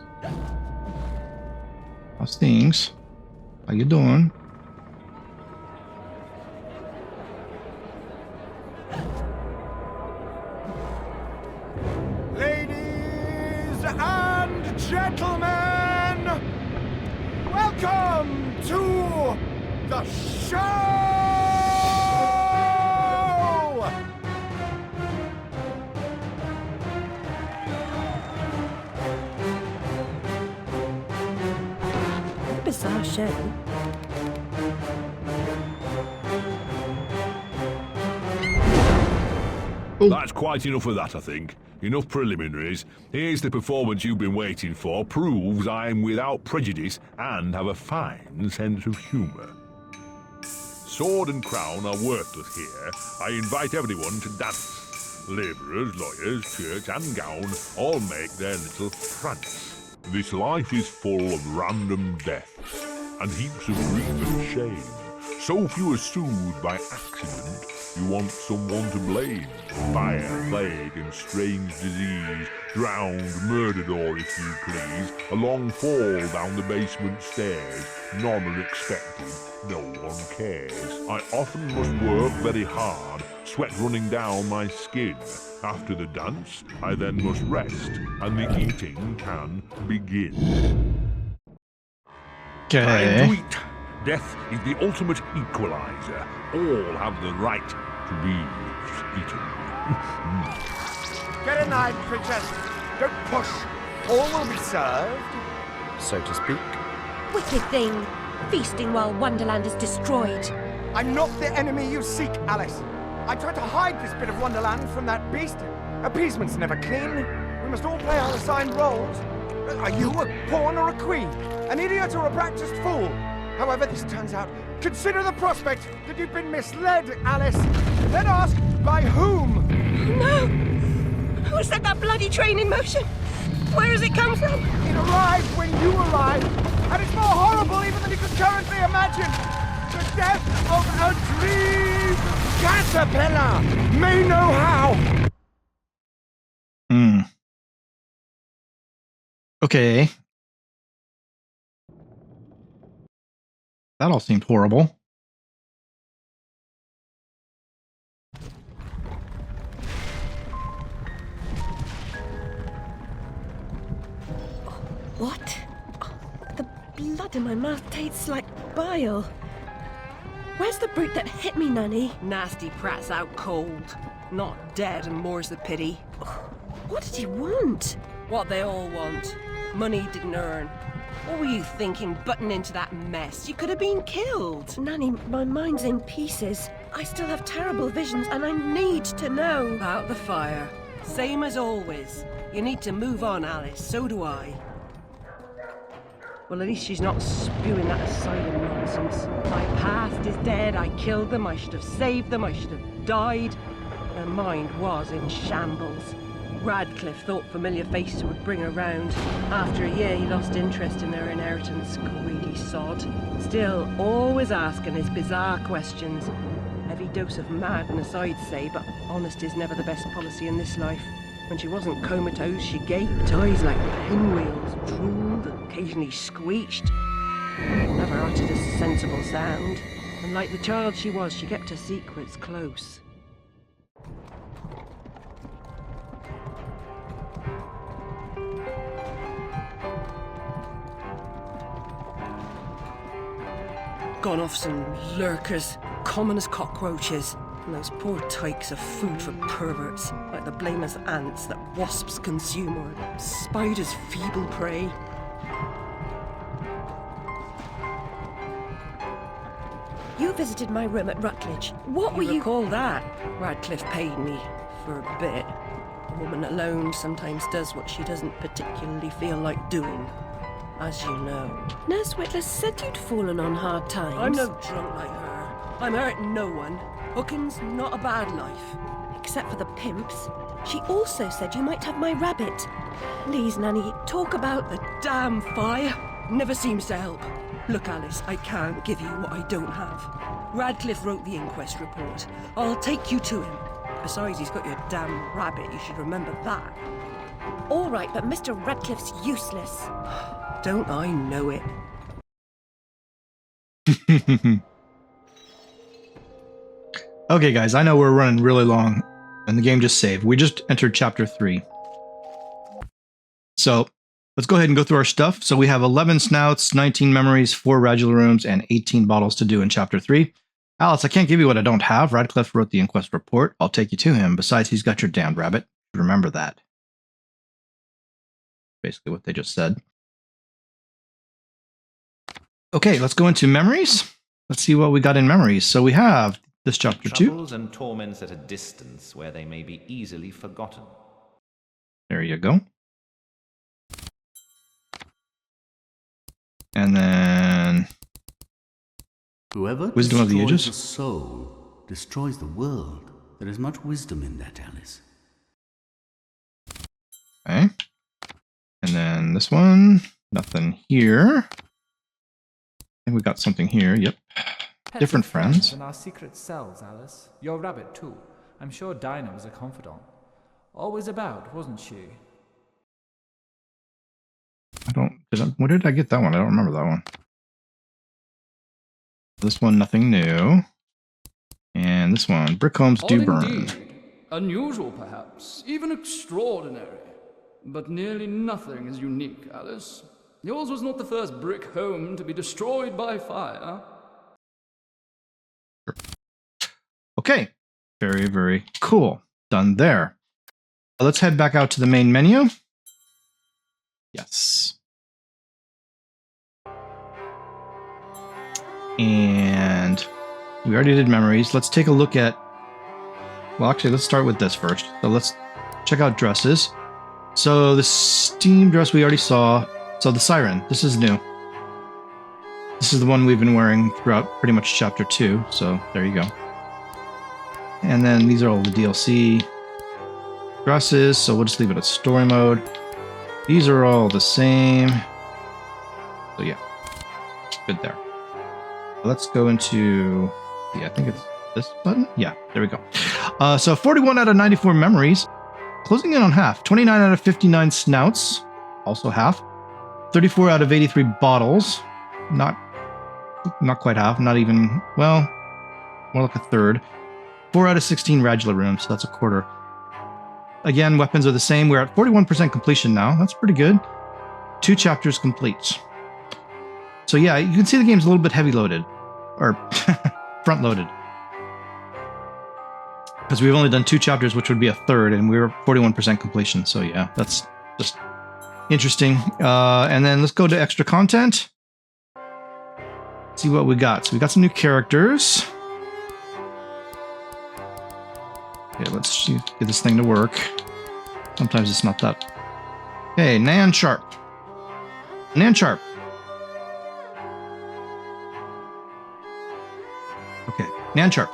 How's things? How you doing? Ladies and gentlemen, welcome to the show! Bizarre show. That's quite enough of that, I think. Enough preliminaries. Here's the performance you've been waiting for. Proves I'm without prejudice and have a fine sense of humour. Sword and crown are worthless here. I invite everyone to dance. Labourers, lawyers, church and gown all make their little prance. This life is full of random deaths and heaps of grief and shame. So few are soothed by accident, you want someone to blame. Fire, plague and strange disease, drowned, murdered or, if you please, a long fall down the basement stairs. None are expected, no one cares. I often must work very hard, sweat running down my skin. After the dance, I then must rest, and the eating can begin. Time to eat. Death is the ultimate equalizer. All have the right to be eaten. Get a knife, princess. Don't push. All will be served, so to speak. Wicked thing. Feasting while Wonderland is destroyed. I'm not the enemy you seek, Alice. I tried to hide this bit of Wonderland from that beast. Appeasement's never clean. We must all play our assigned roles. Are you a pawn or a queen? An idiot or a practiced fool? However this turns out, consider the prospect that you've been misled, Alice. Then ask, by whom? No! Who set that bloody train in motion? Where has it come from? It arrived when you arrived, and it's more horrible even than you could currently imagine. The death of a dream caterpillar may know how. Okay. That all seemed horrible. What? Oh, the blood in my mouth tastes like bile. Where's the brute that hit me, Nanny? Nasty prat's out cold. Not dead, and more's the pity. What did he want? What they all want. Money he didn't earn. What were you thinking, butting into that mess? You could have been killed. Nanny, my mind's in pieces. I still have terrible visions, and I need to know. About the fire. Same as always. You need to move on, Alice. So do I. Well, at least she's not spewing that asylum nonsense. My past is dead. I killed them. I should have saved them. I should have died. Her mind was in shambles. Radcliffe thought familiar faces would bring her round. After a year, he lost interest in her inheritance. Greedy sod. Still, always asking his bizarre questions. Heavy dose of madness, I'd say, but honesty's never the best policy in this life. When she wasn't comatose, she gaped, eyes like pinwheels, drooled, occasionally screeched. Never uttered a sensible sound. And like the child she was, she kept her secrets close. Gone off some lurkers, common as cockroaches. And those poor tykes are food for perverts, like the blameless ants that wasps consume or spiders' feeble prey. You visited my room at Rutledge. What were you... Recall that? Radcliffe paid me for a bit. A woman alone sometimes does what she doesn't particularly feel like doing, as you know. Nurse Whitler said you'd fallen on hard times. I'm no drunk like her. I'm hurting no one. Hooking's not a bad life. Except for the pimps. She also said you might have my rabbit. Please, Nanny, talk about... The damn fire never seems to help. Look, Alice, I can't give you what I don't have. Radcliffe wrote the inquest report. I'll take you to him. Besides, he's got your damn rabbit. You should remember that. All right, but Mr. Radcliffe's useless. Don't I know it? Okay, guys, I know we're running really long, and the game just saved. We just entered Chapter 3. So, let's go ahead and go through our stuff. So we have 11 snouts, 19 memories, 4 radula rooms, and 18 bottles to do in Chapter 3. Alice, I can't give you what I don't have. Radcliffe wrote the inquest report. I'll take you to him. Besides, he's got your damned rabbit. Remember that. Basically what they just said. Okay, let's go into memories. Let's see what we got in memories. So we have this Chapter 2. Troubles and torments at a distance where they may be easily forgotten. There you go. And then whoever Wisdom of the destroys Ages. a soul destroys the world. There is much wisdom in that, Alice. Okay. And then this one, nothing here. I think we got something here. Yep. Different friends. In our secret cells, Alice. Your rabbit, too. I'm sure Dinah was a confidant. Always about, wasn't she? Where did I get that one? I don't remember that one. This one, nothing new. And this one, brick homes do burn. Indeed. Unusual, perhaps. Even extraordinary. But nearly nothing is unique, Alice. Yours was not the first brick home to be destroyed by fire. Okay. Very, very cool. Done there. Let's head back out to the main menu. Yes. And we already did memories. Let's take a look at... Well, actually, let's start with this first. So let's check out dresses. So the steam dress we already saw. So the siren, this is new. This is the one we've been wearing throughout pretty much Chapter 2. So there you go. And then these are all the DLC dresses. So we'll just leave it at story mode. These are all the same. So yeah, good there. Let's go into, I think it's this button. Yeah, there we go. So 41 out of 94 memories, closing in on half. 29 out of 59 snouts, also half. 34 out of 83 bottles, not quite half, not even, well, more like a third. 4 out of 16 radula rooms, so that's a quarter. Again, weapons are the same. We're at 41% completion now. That's pretty good. 2 chapters complete. So yeah, you can see the game's a little bit heavy loaded. Or front loaded. Because we've only done 2 chapters, which would be a third, and we're 41% completion. So yeah, that's just interesting. And then let's go to extra content. See what we got. So we got some new characters. Okay, let's get this thing to work. Sometimes it's not that. Okay, Nan Sharp. Nan Sharp. Okay, Nan Sharp.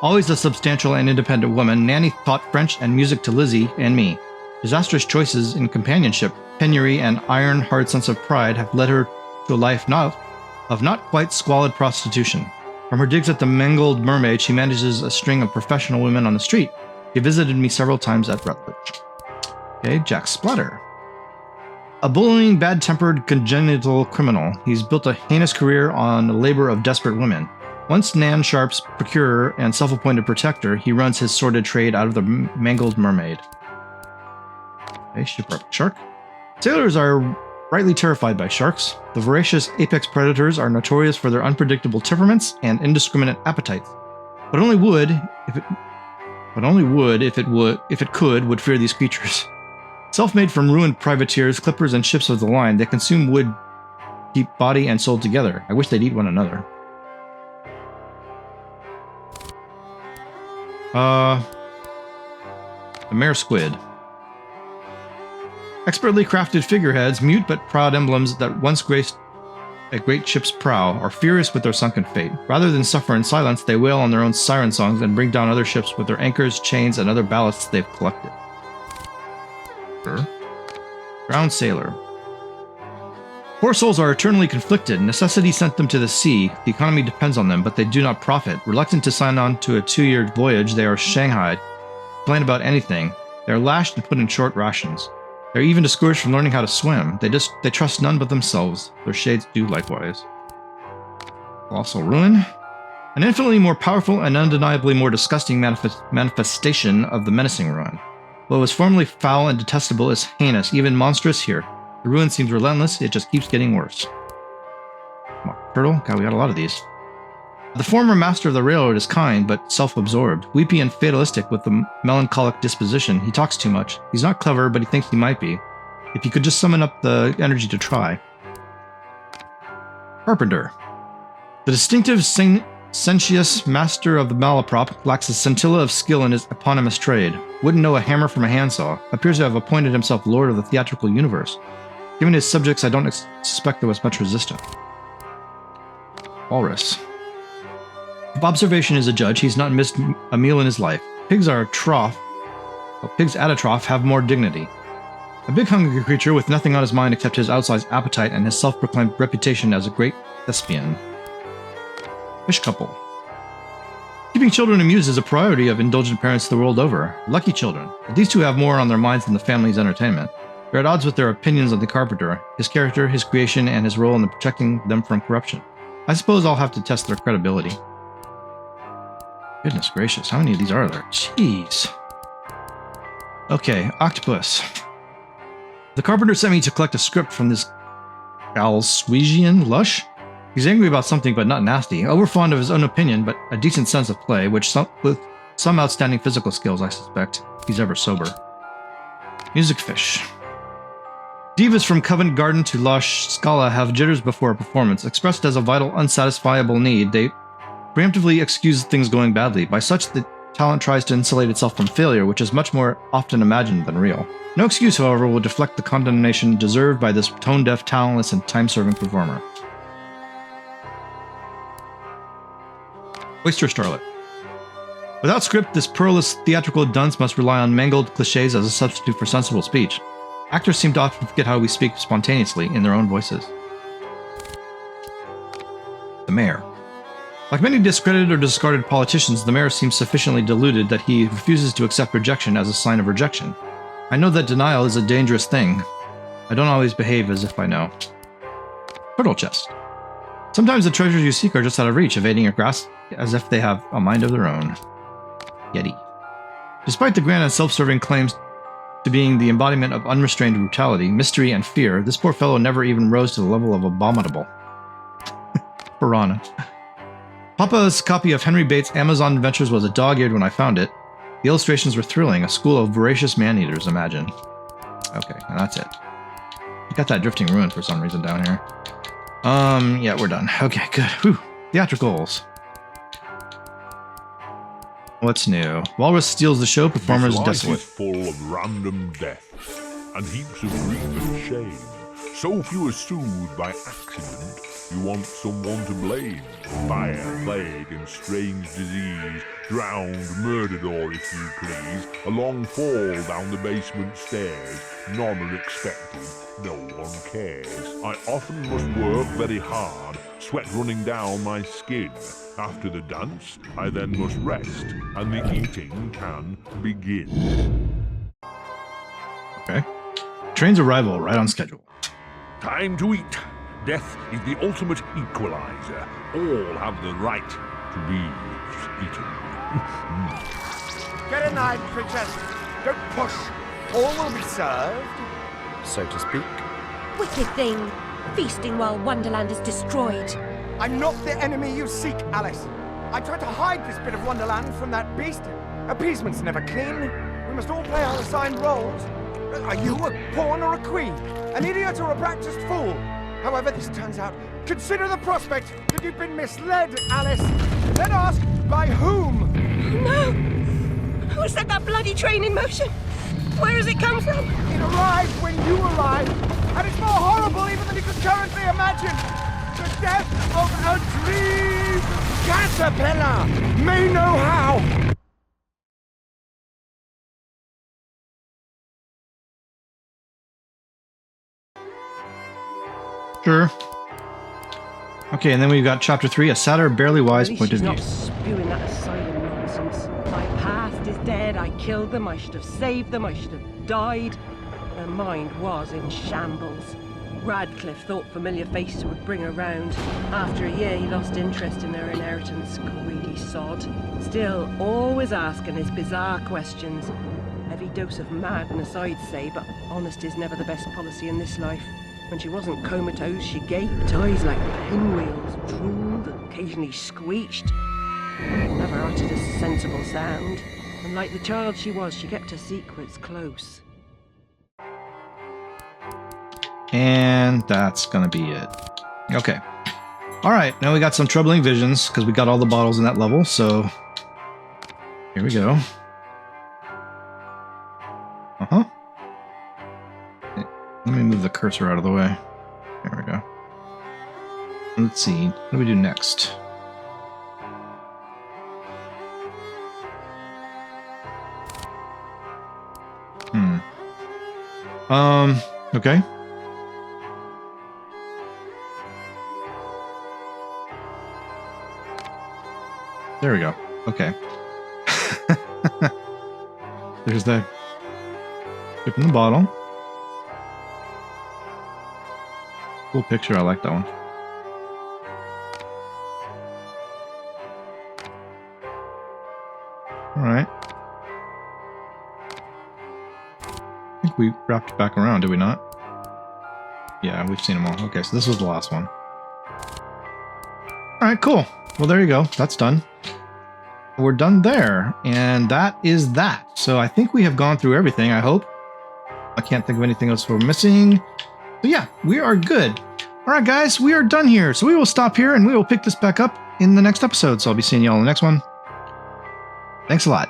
Always a substantial and independent woman, Nanny taught French and music to Lizzie and me. Disastrous choices in companionship, penury, and iron-hard sense of pride have led her to a life of not quite squalid prostitution. From her digs at the Mangled Mermaid, she manages a string of professional women on the street. She visited me several times at Rutledge. Okay, Jack Splatter. A bullying, bad-tempered, congenital criminal. He's built a heinous career on the labor of desperate women. Once Nan Sharp's procurer and self-appointed protector, he runs his sordid trade out of the Mangled Mermaid. Okay, Shipwreck Shark. Sailors are rightly terrified by sharks. The voracious apex predators are notorious for their unpredictable temperaments and indiscriminate appetites. But only would if it could fear these creatures. Self-made from ruined privateers, clippers, and ships of the line, they consume wood, keep body and soul together. I wish they'd eat one another. The mare squid. Expertly crafted figureheads, mute but proud emblems that once graced a great ship's prow, are furious with their sunken fate. Rather than suffer in silence, they wail on their own siren songs and bring down other ships with their anchors, chains, and other ballasts they've collected. Drowned sailor. Poor souls are eternally conflicted. Necessity sent them to the sea. The economy depends on them, but they do not profit. Reluctant to sign on to a 2-year voyage, they are shanghaied. Complain about anything. They are lashed and put in short rations. They are even discouraged from learning how to swim. They trust none but themselves. Their shades do likewise. Colossal ruin. An infinitely more powerful and undeniably more disgusting manifestation of the menacing ruin. What was formerly foul and detestable is heinous, even monstrous here. The ruin seems relentless, it just keeps getting worse. Mock turtle? God, we got a lot of these. The former master of the railroad is kind, but self-absorbed. Weepy and fatalistic with a melancholic disposition. He talks too much. He's not clever, but he thinks he might be. If he could just summon up the energy to try. Carpenter. The distinctive sensuous master of the malaprop lacks a scintilla of skill in his eponymous trade. Wouldn't know a hammer from a handsaw. Appears to have appointed himself lord of the theatrical universe. Given his subjects, I don't suspect there was much resistance. Walrus. If observation is a judge, he's not missed a meal in his life. Pigs at a trough have more dignity. A big hungry creature with nothing on his mind except his outsized appetite and his self-proclaimed reputation as a great thespian. Fish couple. Keeping children amused is a priority of indulgent parents the world over. Lucky children. But these two have more on their minds than the family's entertainment. They're at odds with their opinions on the carpenter, his character, his creation, and his role in protecting them from corruption. I suppose I'll have to test their credibility. Goodness gracious, how many of these are there? Jeez. Okay, octopus. The carpenter sent me to collect a script from this Galswegian lush. He's angry about something, but not nasty. Overfond of his own opinion, but a decent sense of play, with some outstanding physical skills, I suspect. He's ever sober. Music fish. Divas from Covent Garden to La Scala have jitters before a performance. Expressed as a vital, unsatisfiable need, they preemptively excuse things going badly. By such, the talent tries to insulate itself from failure, which is much more often imagined than real. No excuse, however, will deflect the condemnation deserved by this tone-deaf, talentless, and time-serving performer. Oyster starlet. Without script, this perilous theatrical dunce must rely on mangled cliches as a substitute for sensible speech. Actors seem to often forget how we speak spontaneously in their own voices. The mayor. Like many discredited or discarded politicians, the mayor seems sufficiently deluded that he refuses to accept rejection as a sign of rejection. I know that denial is a dangerous thing. I don't always behave as if I know. Turtle chest. Sometimes the treasures you seek are just out of reach, evading your grasp as if they have a mind of their own. Yeti. Despite the grand and self-serving claims to being the embodiment of unrestrained brutality, mystery, and fear, this poor fellow never even rose to the level of abominable. Piranha. Papa's copy of Henry Bates' Amazon Adventures was a dog-eared when I found it. The illustrations were thrilling, a school of voracious man-eaters, imagine. Okay, and that's it. I got that drifting ruin for some reason down here. Yeah, we're done. Okay, good. Whew. Theatricals. What's new? Walrus steals the show, performers desolate. This life is full of random deaths, and heaps of grief and shame. So few are soothed by accident, you want someone to blame. Fire, plague, and strange disease, drowned, murdered, or if you please, a long fall down the basement stairs. None are expected, no one cares. I often must work very hard, sweat running down my skin. After the dance, I then must rest, and the eating can begin. Okay. Train's arrival right on schedule. Time to eat. Death is the ultimate equalizer. All have the right to be eaten. Get a knife, princess. Don't push. All will be served, so to speak. Wicked thing. Feasting while Wonderland is destroyed. I'm not the enemy you seek, Alice. I tried to hide this bit of Wonderland from that beast. Appeasement's never clean. We must all play our assigned roles. Are you a pawn or a queen? An idiot or a practiced fool? However this turns out, consider the prospect that you've been misled, Alice. Then ask, by whom? No! Who set that bloody train in motion? Where has it come from? It arrived when you arrived, and it's more horrible even than you could currently imagine. The death of a dream caterpillar may know how. Sure. Okay, and then we've got chapter 3, a sadder, barely wise point of view. She's not spewing that asylum nonsense. My past is dead. I killed them. I should have saved them. I should have died. Her mind was in shambles. Radcliffe thought familiar faces would bring her round. After a year, he lost interest in their inheritance. Greedy sod. Still, always asking his bizarre questions. Heavy dose of madness, I'd say, but honesty's never the best policy in this life. When she wasn't comatose, she gaped, eyes like pinwheels, drooled, occasionally screeched. Never uttered a sensible sound. And like the child she was, she kept her secrets close. And that's gonna be it. Okay. Alright, now we got some troubling visions, because we got all the bottles in that level, so... Here we go. Uh-huh. Let me move the cursor out of the way. There we go. Let's see. What do we do next? Okay. There we go. Okay. There's the dip in the bottle. Cool picture, I like that one. Alright. I think we wrapped it back around, did we not? Yeah, we've seen them all. Okay, so this was the last one. Alright, cool. Well, there you go. That's done. We're done there. And that is that. So I think we have gone through everything, I hope. I can't think of anything else we're missing. So yeah, we are good. Alright guys, we are done here. So we will stop here and we will pick this back up in the next episode. So I'll be seeing you all in the next one. Thanks a lot.